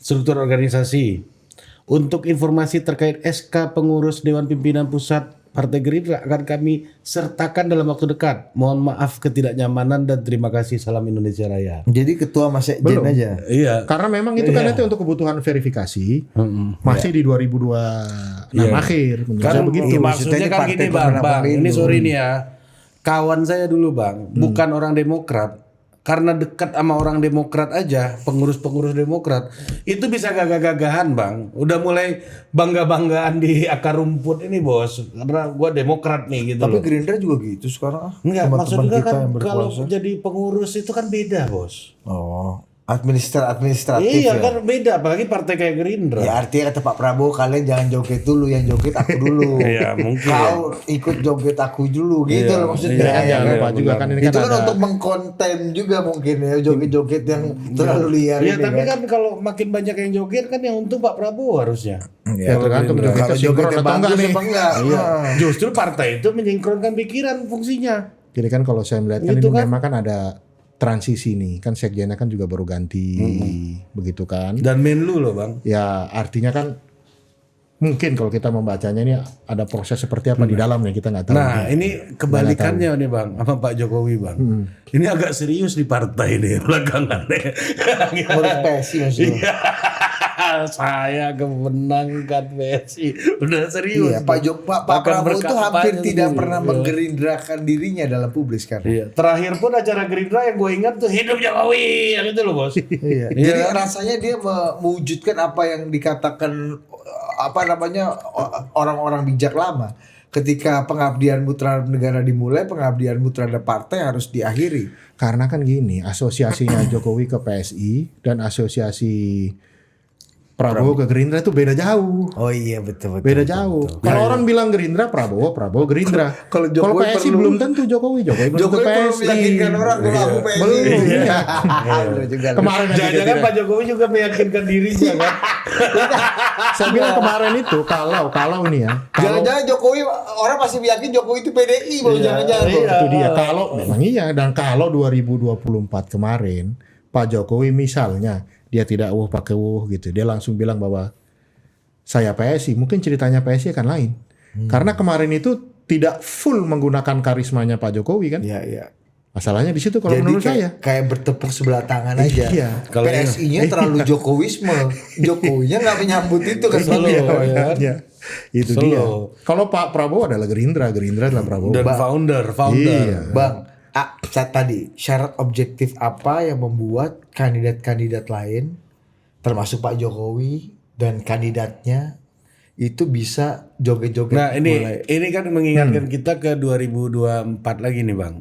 Struktur organisasi. Untuk informasi terkait SK pengurus Dewan Pimpinan Pusat Partai Gerindra akan kami sertakan dalam waktu dekat. Mohon maaf ketidaknyamanan dan terima kasih. Salam Indonesia Raya. Jadi ketua masih Jen aja. Iya. Karena memang itu kan nanti untuk kebutuhan verifikasi masih di 2026 akhir menurut saya Kan begitu. maksudnya Maksudnya kan partai gini pemenang bang, pemilu. ini sorry nih ya. Kawan saya dulu bang, bukan orang Demokrat. karena dekat sama orang Demokrat aja, pengurus-pengurus Demokrat itu bisa gagah-gagahan bang. Udah mulai bangga-banggaan di akar rumput ini bos, karena gua Demokrat nih gitu. Tapi loh. Gerindra juga gitu sekarang. Enggak, maksudnya kita kan yang kalau berkuasa. jadi pengurus itu kan beda bos. Oh, administratif Iya ya. kan beda, apalagi partai kayak Gerindra. Ya artinya kata Pak Prabowo, kalian jangan joget dulu, yang joget aku dulu. Iya, mungkin. Kau ikut joget aku dulu, gitu Iya, loh maksudnya. iya, kan Ya, jangan kan? lupa juga kan ini Itu kan kan ada untuk mengkonten juga mungkin ya, joget-joget yang terlalu liar. Iya, ini tapi kan kalau makin banyak yang joget kan yang untung Pak Prabowo harusnya. ya tergantung Gerindra. jogetnya Kalau sinkron jogetnya atau enggak bagus nih. apa enggak? Iya. Ah. Justru partai itu menyingkronkan pikiran fungsinya. Jadi kan kalau saya melihat kan Itu ini kan. memang kan ada transisi nih, kan sekjennya kan juga baru ganti, begitu kan? Dan Menlu loh bang. Ya artinya kan mungkin kalau kita membacanya ini ada proses seperti apa di dalamnya kita nggak tahu. Nah ini kebalikannya nih bang sama Pak Jokowi bang. Ini agak serius di partai nih belakangan nih. Menurut PSI maksudnya. Iya. Saya kemenangkan PSI. Udah serius. Iya, Pak Akan Prabowo itu hampir berkampanye tidak sendiri. pernah Iya. menggerindrakan dirinya dalam publik sekarang. Iya. Terakhir pun acara Gerindra yang gue ingat tuh hidup Jokowi yang itu loh bos. Iya. Iya Jadi kan? rasanya dia mewujudkan apa yang dikatakan apa namanya orang-orang bijak lama. Ketika pengabdianmu terhadap negara dimulai, pengabdianmu terhadap partai harus diakhiri. Karena kan gini, asosiasinya Jokowi ke PSI dan asosiasi Prabowo ke Gerindra itu beda jauh. Oh iya betul. Beda jauh. Kalau orang bilang Gerindra, Prabowo Gerindra. Kalau Kalau Jokowi PSI perlu- belum tentu Jokowi belum Jokowi tentu perlu PSI. meyakinkan orang kalau aku PSI. Belum, iya. Bener juga. Kemarin aja Jangan-jangan dia Pak Jokowi juga meyakinkan dirinya kan. saya bilang kemarin itu kalau ini ya. Kalau Jangan-jangan Jokowi orang masih yakin Jokowi itu PDI baru jangan-jangan. Iya. itu dia kalau memang iya dan kalau 2024 kemarin Pak Jokowi misalnya dia tidak pakai gitu. Dia langsung bilang bahwa saya PSI, mungkin ceritanya PSI akan lain. Karena kemarin itu tidak full menggunakan karismanya Pak Jokowi kan. Iya, iya. Masalahnya di situ kalau Jadi menurut saya. kayak bertepuk sebelah tangan aja. Iya. Kalau PSI-nya terlalu Jokowisme. Jokowinya nggak menyambut itu kan selalu. Iya, ya. Iya. Itu Slow. dia. Kalau Pak Prabowo adalah Gerindra adalah Prabowo. Dan founder. Iya. Bang, tadi syarat objektif apa yang membuat kandidat-kandidat lain termasuk Pak Jokowi dan kandidatnya itu bisa joget-joget Nah mulai. ini kan mengingatkan kita ke 2024 lagi nih bang.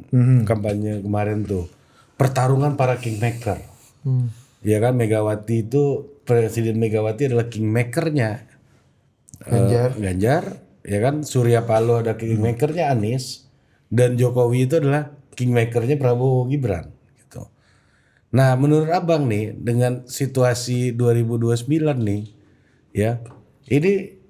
Kampanye kemarin tuh. Pertarungan para kingmaker. Ya kan Megawati itu, Presiden Megawati adalah kingmakernya. Ganjar. Ya kan Surya Paloh ada kingmakernya Anies. Dan Jokowi itu adalah kingmakernya Prabowo Gibran. Gitu. Nah menurut abang nih dengan situasi 2029 nih. Ya ini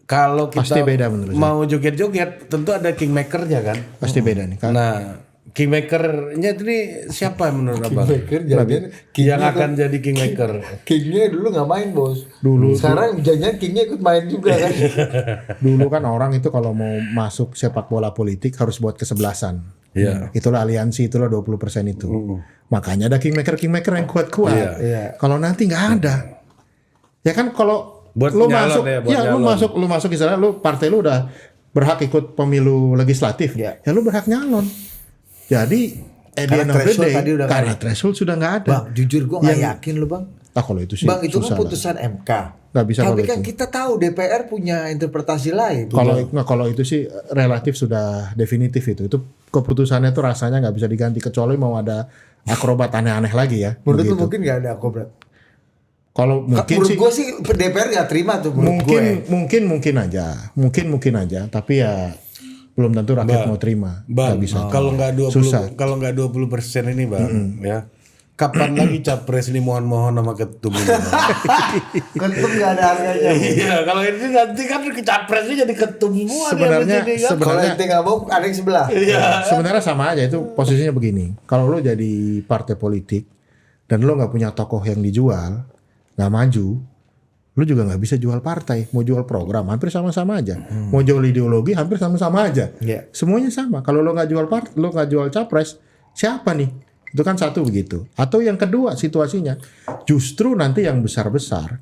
kalau kita Pasti beda menurut saya. mau joget-joget tentu ada kingmakernya kan. Pasti beda nih. Nah kingmakernya ini siapa menurut abang? Kingmaker jangan Yang akan jadi kingmaker. Kingnya dulu nggak main bos. Dulu. Sekarang jangan Kingnya ikut main juga kan. Dulu kan orang itu kalau mau masuk sepak bola politik harus buat kesebelasan. Iya. Itulah aliansi, itulah 20% itu. Makanya ada kingmaker yang kuat-kuat. Iya. Kalau nanti nggak ada. Ya kan kalau Buat lu nyalon masuk, ya, buat lu nyalon. masuk misalnya lu partai lu udah berhak ikut pemilu legislatif. Iya. Ya lu berhak nyalon. Jadi at the Karena end of the threshold day, tadi udah karena threshold sudah nggak ada. Bang, jujur gue nggak yakin loh bang. Kalau itu sih Bang itu kan susah lah. putusan MK. Nggak bisa Tapi kalau kan itu. kita tahu DPR punya interpretasi lain. Kalau itu sih relatif sudah definitif itu keputusannya tuh rasanya nggak bisa diganti kecuali mau ada akrobat aneh-aneh lagi ya. Menurut lu begitu. mungkin nggak ada kobrat. Kalau mungkin Menurut sih gue sih DPR nggak terima tuh menurut gue. mungkin aja tapi ya belum tentu rakyat mau terima. Bang, Nggak bisa. kalau nggak 20 Susah. kalau nggak 20% ini bang, ya. Kapan lagi capres ini mohon-mohon sama ketum ini? Bang? Ketum nggak ada harganya. Iya, kalau ini nanti kan capresnya jadi ketum semua. Sebenarnya- dia kan. Kalau ente nggak mau ada yang sebelah. Sebenarnya sama aja itu posisinya begini. Kalau lo jadi partai politik dan lo nggak punya tokoh yang dijual, nggak maju, lo juga nggak bisa jual partai. Mau jual program hampir sama-sama aja. Mau jual ideologi hampir sama-sama aja. Iya. Semuanya sama. Kalau lo nggak jual partai, lo nggak jual capres, siapa nih? Itu kan satu begitu. Atau yang kedua situasinya, justru nanti yang besar-besar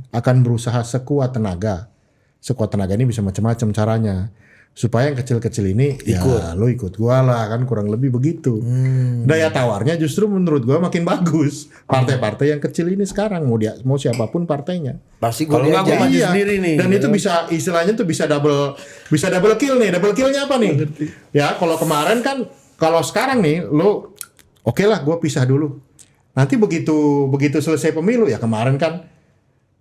akan berusaha sekuat tenaga. Sekuat tenaga ini bisa macam-macam caranya. supaya yang kecil-kecil ini ya lo ikut gua lah, kan kurang lebih begitu. Daya tawarnya justru menurut gua makin bagus partai-partai yang kecil ini sekarang, mau siapapun partainya. Pasti Kalau nggak gue maju sendiri nih. Dan itu bisa istilahnya tuh bisa double kill nih. Double killnya apa nih? Ya kalau kemarin kan, kalau sekarang nih lo oke lah gue pisah dulu. Nanti begitu selesai pemilu ya, kemarin kan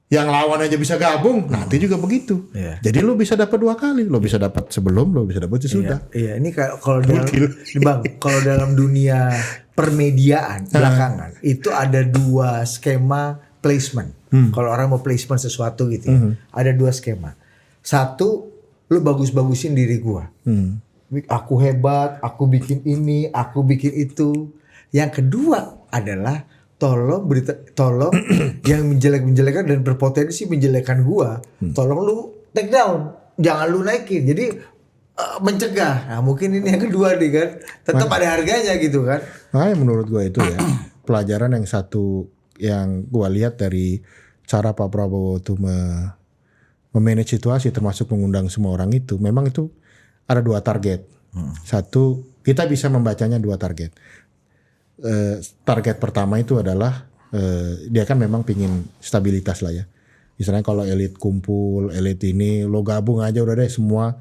yang lawan aja bisa gabung, nanti juga begitu. Iya. Jadi lo bisa dapat 2 kali, lo bisa dapat sebelum, lo bisa dapat sesudah. Iya, ini kalau dalam Bang, kalau dalam dunia permediaan belakangan itu ada 2 skema placement. Kalau orang mau placement sesuatu gitu ya, ada 2 skema. Satu, lu bagus-bagusin diri gua. Aku hebat, aku bikin ini, aku bikin itu. Yang kedua adalah tolong yang menjelek-menjelekan dan berpotensi menjelekan gua, tolong lu take down, jangan lu naikin. Jadi mencegah. Nah, mungkin ini yang kedua nih kan, tetap ada harganya gitu kan. Nah, menurut gua itu ya pelajaran yang satu yang gua lihat dari cara Pak Prabowo tuh memanage situasi, termasuk mengundang semua orang itu, memang itu ada 2 target. Satu, kita bisa membacanya 2 target. Target pertama itu adalah dia kan memang pingin stabilitas lah ya. Misalnya kalau elit kumpul, elit ini lo gabung aja udah deh semua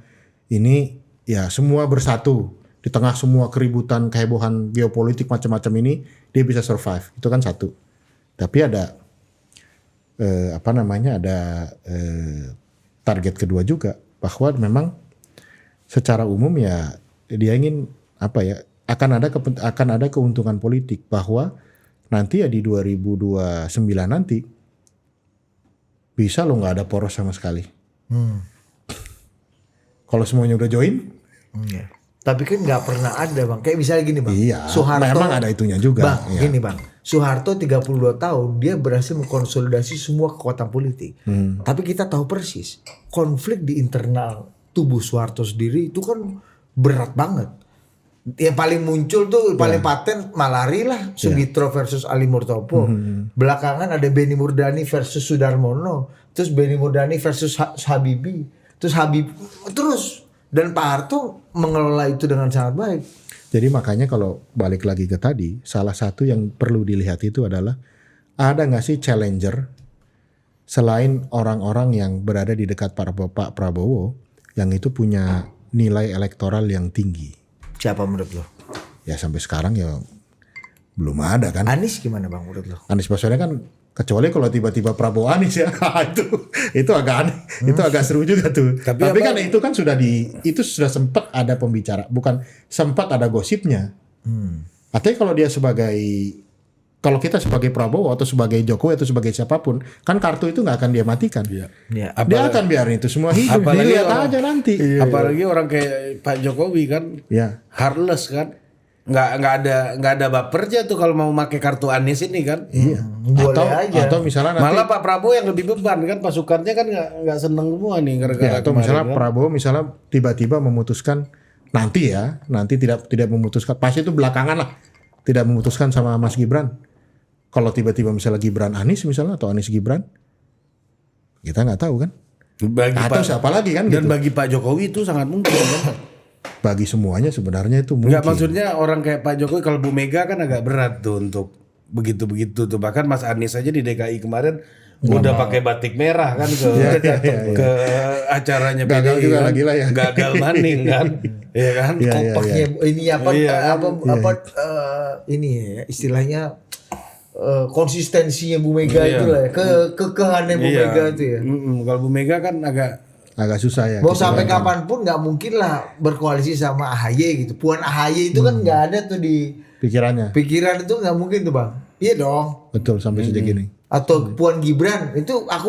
ini ya, semua bersatu di tengah semua keributan, kehebohan geopolitik macam-macam ini, dia bisa survive. Itu kan satu. Tapi ada ada target kedua juga, bahwa memang secara umum ya dia ingin akan ada keuntungan politik, bahwa nanti ya di 2029 nanti bisa lo nggak ada poros sama sekali. Kalau semuanya udah join. Tapi kan nggak pernah ada Bang. Kayak misalnya gini Bang. Iya. Soeharto. Memang ada itunya juga. Bang, gini Bang. Soeharto 32 tahun dia berhasil mengkonsolidasi semua kekuatan politik. Tapi kita tahu persis konflik di internal tubuh Soeharto sendiri itu kan berat banget. Yang paling muncul tuh paling paten Malari lah, Sugitro versus Ali Murtopo. Belakangan ada Benny Murdani versus Sudarmono, terus Benny Murdani versus Habibie, terus dan Pak Harto mengelola itu dengan sangat baik. Jadi makanya kalau balik lagi ke tadi, salah satu yang perlu dilihat itu adalah ada nggak sih challenger selain orang-orang yang berada di dekat Pak Prabowo yang itu punya nilai elektoral yang tinggi. Siapa menurut lo? Ya sampai sekarang ya belum ada kan. Anies gimana Bang menurut lo? Anies Baswedan kan, kecuali kalau tiba-tiba Prabowo Anies ya itu agak aneh, itu agak seru juga tuh. Tapi kan itu kan sudah sempat ada pembicara, bukan sempat ada gosipnya. Artinya kalau kita sebagai Prabowo atau sebagai Jokowi atau sebagai siapapun, kan kartu itu nggak akan dia matikan. Dia akan biarin itu semua hidup, dilihat aja nanti. Apalagi orang kayak Pak Jokowi kan, heartless kan, nggak ada bapernya tuh kalau mau pakai kartu Anies ini kan. Atau misalnya nanti, malah Pak Prabowo yang lebih beban kan, pasukannya kan nggak seneng semua nih gara-gara. Atau misalnya kan. Prabowo misalnya tiba-tiba memutuskan nanti tidak memutuskan, pasti itu belakangan lah, tidak memutuskan sama Mas Gibran. Kalau tiba-tiba misalnya Gibran Anies misalnya, atau Anies Gibran, kita nggak tahu kan. Atau siapa lagi kan. Dan gitu. bagi Pak Jokowi itu sangat mungkin kan. Bagi semuanya sebenarnya itu mungkin. Enggak, maksudnya orang kayak Pak Jokowi, kalau Bu Mega kan agak berat tuh untuk begitu-begitu tuh. Bahkan Mas Anies aja di DKI kemarin udah pakai batik merah kan ke acaranya gagal juga kan. lagi lah ya. Gagal maning kan. Iya kan. Kompaknya ini ini ya istilahnya konsistensinya Bu Mega itu lah ya. Kekehannya Bu Mega itu ya. Kalau Bu Mega kan agak susah ya. Mau sampai kapanpun nggak mungkin lah berkoalisi sama AHY gitu. Puan AHY itu kan nggak ada tuh di pikiran itu nggak mungkin tuh Bang. Iya dong. Betul sampai sejak ini. Atau Puan Gibran itu aku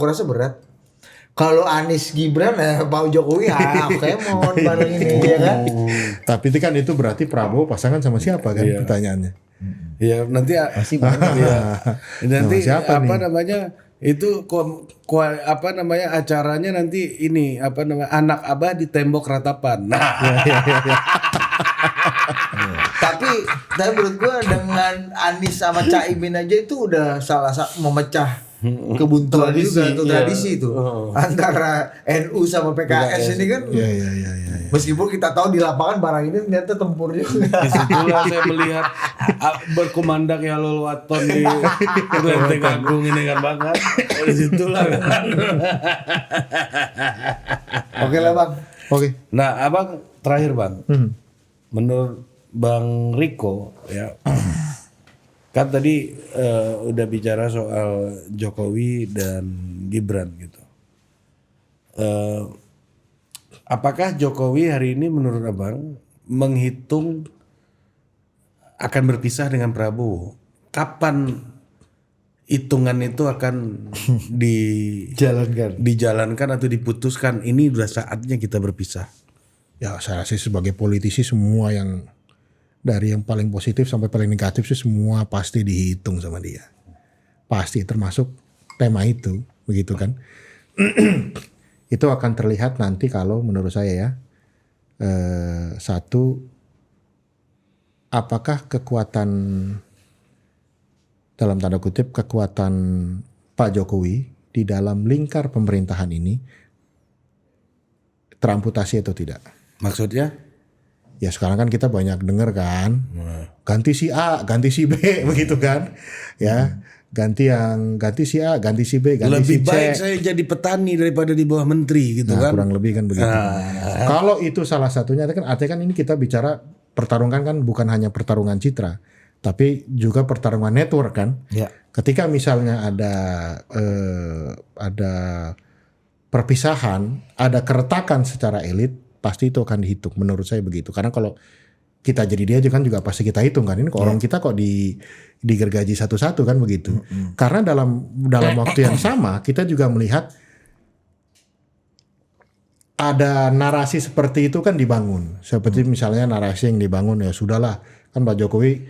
rasa berat. Kalau Anies Gibran Pak Jokowi Kemon bareng ini ya kan. Tapi itu berarti Prabowo pasangan sama siapa kan pertanyaannya. Ya nanti masih banyak. Nanti siapa apa nih? Namanya itu acaranya nanti ini anak Abah di tembok ratapan. Nah. Tapi menurut gua dengan Anies sama Caimin aja itu udah salah satu memecah kebuntuan Tradisi, juga tuh iya. tradisi itu antara NU sama PKS ini kan. Iya. Meskipun kita tahu di lapangan barang ini ternyata tempur juga. Disitulah saya melihat berkumandang ya Lul Waton di Lenteng Agung ini kan banget. Disitulah kan. Oke lah Bang. Oke. Nah, abang terakhir bang, menurut Bang Riko ya, kan tadi udah bicara soal Jokowi dan Gibran gitu. Apakah Jokowi hari ini menurut abang menghitung akan berpisah dengan Prabowo? Kapan hitungan itu akan dijalankan atau diputuskan? Ini udah saatnya kita berpisah. Ya saya rasa sebagai politisi semua yang dari yang paling positif sampai paling negatif sih semua pasti dihitung sama dia. Pasti termasuk tema itu, begitu kan. Itu akan terlihat nanti kalau menurut saya ya. Satu, apakah kekuatan dalam tanda kutip kekuatan Pak Jokowi di dalam lingkar pemerintahan ini teramputasi atau tidak? Maksudnya? Ya sekarang kan kita banyak dengar kan, ganti si A, ganti si B, begitu kan, ya ganti si A, ganti si B, ganti Lebih si C. baik saya jadi petani daripada di bawah menteri gitu Nah, kan? kurang lebih kan begitu. Kalau itu salah satunya, artinya kan ini kita bicara pertarungan kan bukan hanya pertarungan citra, tapi juga pertarungan network kan. Ya. Ketika misalnya ada perpisahan, ada keretakan secara elit, pasti itu akan dihitung. Menurut saya begitu. Karena kalau kita jadi dia kan juga pasti kita hitung kan. Ini orang kita kok digergaji satu-satu kan begitu. Karena dalam waktu yang sama kita juga melihat ada narasi seperti itu kan dibangun. Seperti misalnya narasi yang dibangun ya sudahlah kan Pak Jokowi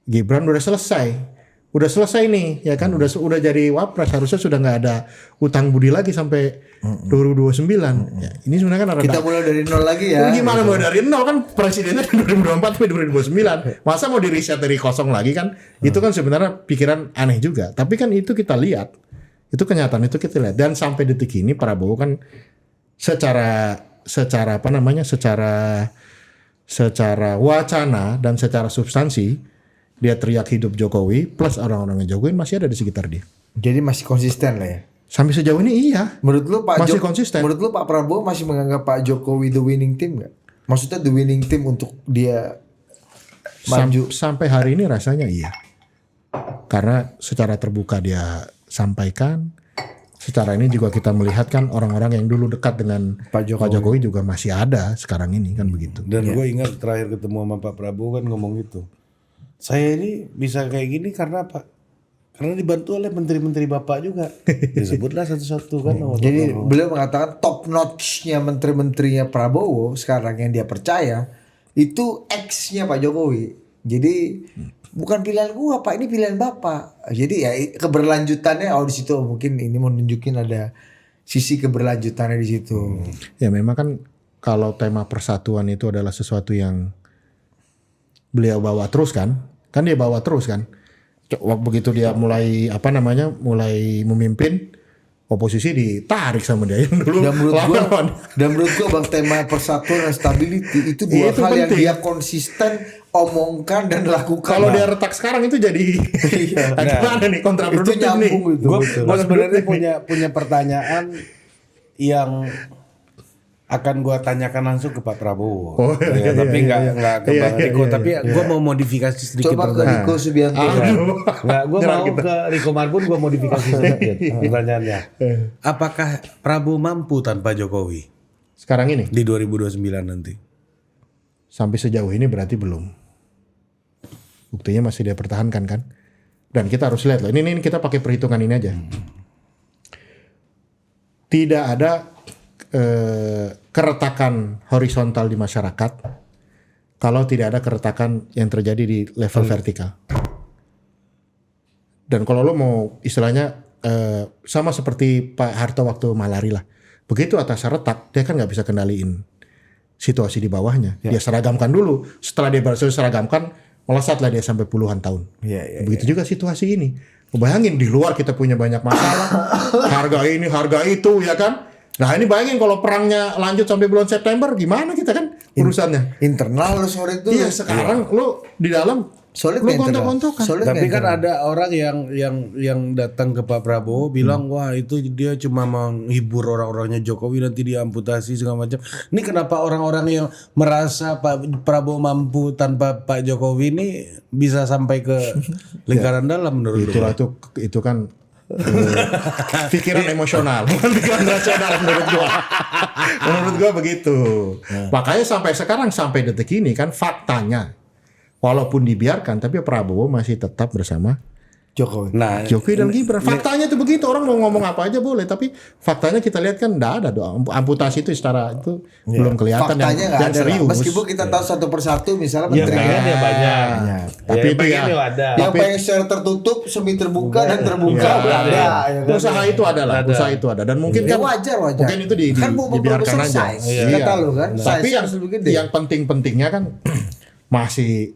Gibran udah selesai. Udah selesai nih ya kan udah jadi wapres, harusnya sudah nggak ada utang budi lagi sampai 2029. Ya, ini sebenarnya kan Kita mulai dari nol lagi ya. Gimana mulai dari nol kan presidennya dari 2024 sampai 2029. Masa mau di reset dari kosong lagi kan? Itu kan sebenarnya pikiran aneh juga. Tapi kan itu kita lihat. Itu kenyataan itu kita lihat dan sampai detik ini Prabowo kan secara apa namanya? secara wacana dan secara substansi dia teriak hidup Jokowi plus orang-orang yang Jokowi masih ada di sekitar dia. Jadi masih konsisten lah ya. Sampai sejauh ini iya. Menurut lu masih konsisten. Menurut lu Pak Prabowo masih menganggap Pak Jokowi the winning team nggak? Maksudnya the winning team untuk dia maju. Sampai hari ini rasanya iya. Karena secara terbuka dia sampaikan. Secara ini juga kita melihat kan orang-orang yang dulu dekat dengan Pak Jokowi juga masih ada sekarang ini kan begitu. Dan gue ingat terakhir ketemu sama Pak Prabowo kan ngomong gitu. Saya ini bisa kayak gini karena apa? Karena dibantu oleh menteri-menteri Bapak juga. Disebutlah satu-satu kan. Jadi beliau mengatakan top notch-nya menteri-menterinya Prabowo sekarang yang dia percaya itu X-nya Pak Jokowi. Jadi bukan pilihan gua Pak, ini pilihan Bapak. Jadi ya keberlanjutannya di situ mungkin ini mau nunjukin ada sisi keberlanjutannya di situ. Ya memang kan kalau tema persatuan itu adalah sesuatu yang beliau bawa terus kan dia bawa terus kan. Begitu dia mulai mulai memimpin, oposisi ditarik sama dia yang dulu. Dan menurut gua bang tema persatuan dan stability itu dua hal yang dia konsisten omongkan dan lakukan. Kalau dia retak sekarang itu jadi gimana nih kontraproduktif nih. Gue sebenarnya punya pertanyaan yang akan gue tanyakan langsung ke Pak Prabowo. Tapi nggak ke Bang Riko. Tapi gue mau modifikasi sedikit. Coba ke Riko Subianto. Gue mau ke Riko Marbun. Gue modifikasi sedikit pertanyaannya. Apakah Prabowo mampu tanpa Jokowi sekarang ini di 2029 nanti? Sampai sejauh ini berarti belum. Buktinya masih dia pertahankan kan. Dan kita harus lihat loh. Ini kita pakai perhitungan ini aja. Tidak ada keretakan horizontal di masyarakat kalau tidak ada keretakan yang terjadi di level vertikal. Dan kalau lo mau istilahnya sama seperti Pak Harto waktu malari lah, begitu atasnya retak dia kan nggak bisa kendaliin situasi di bawahnya. Dia seragamkan dulu, setelah dia berhasil seragamkan melesatlah dia sampai puluhan tahun. Begitu juga situasi ini. Bayangin di luar kita punya banyak masalah, harga ini, harga itu, ya kan? Nah ini bayangin kalau perangnya lanjut sampai bulan September, gimana kita kan urusannya? Internal lu sore itu. Iya sekarang lu di dalam Solid lu nggak internal? gontok-gontokan. Solid Tapi nggak kan internal? ada orang yang datang ke Pak Prabowo bilang wah itu dia cuma menghibur orang-orangnya Jokowi nanti diamputasi segala macam. Ini kenapa orang-orang yang merasa Pak Prabowo mampu tanpa Pak Jokowi ini bisa sampai ke lingkaran dalam menurut lu? Itulah itu kan pikiran emosional, bukan pikiran rasional menurut gua. Menurut gua begitu. Makanya sampai sekarang sampai detik ini kan faktanya, walaupun dibiarkan tapi Prabowo masih tetap bersama Jokowi. Nah, Jokowi dan Gibran. Faktanya itu begitu. Orang mau ngomong apa aja boleh, tapi faktanya kita lihat kan enggak ada doang. Amputasi itu secara itu belum kelihatan Faktanya nggak yang ada. serius. Meskipun kita tahu satu persatu misalnya ya menteri pengen ya banyak. Tapi itu pengen ya. ada. yang pengen secara tertutup, semi terbuka dan terbuka Ya, udah ada. Ya kan? Usaha itu adalah, usaha itu ada dan mungkin Ya kan wajar. mungkin itu kan mau dibiarkan aja. selesai. Kata lu kan. Tapi size harus begini. yang penting-pentingnya kan masih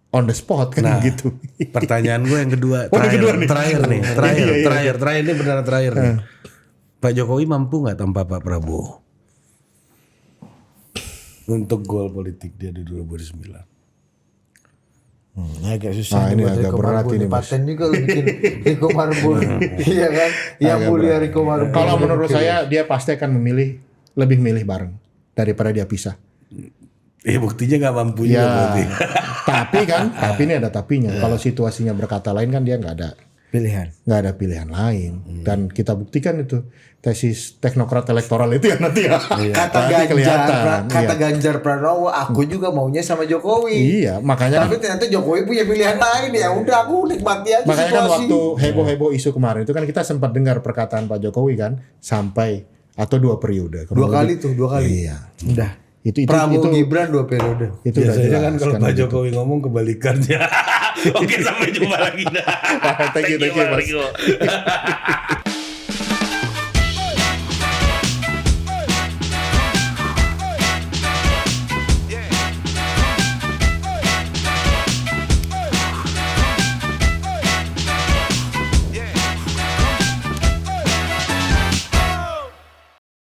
on the spot kan gitu. Pertanyaan gue yang kedua, Oh, yang kedua nih. terakhir ini benar terakhir nih. Pak Jokowi mampu nggak tanpa Pak Prabowo untuk goal politik dia di 2009? Agak susah ini buat agak Rico berat Marbun. ini, Mas. Paten juga lu bikin Rico Marbun. Iya kan? Yang mulia Rico Marbun. Kalau menurut saya dia pasti akan lebih milih bareng daripada dia pisah. Buktinya nggak mampu juga berarti. Tapi ini ada tapinya. Kalau situasinya berkata lain kan dia nggak ada pilihan lain. Dan kita buktikan itu tesis teknokrat elektoral itu ya nanti ya. Kata Nanti Ganjar Pranowo, aku juga maunya sama Jokowi. Iya, makanya Tapi ternyata Jokowi punya pilihan lain, ya udah aku nikmati aja makanya kan situasi. waktu heboh-heboh isu kemarin itu kan kita sempat dengar perkataan Pak Jokowi kan sampai atau 2 periode. Dua kali. Iya. Udah. Itu Prabowo Gibran 2 periode. itu udah Biasanya jelas kan kalau Pak gitu. Jokowi ngomong kebalikannya. Oke, sampai jumpa lagi dah. Thank you, Mas.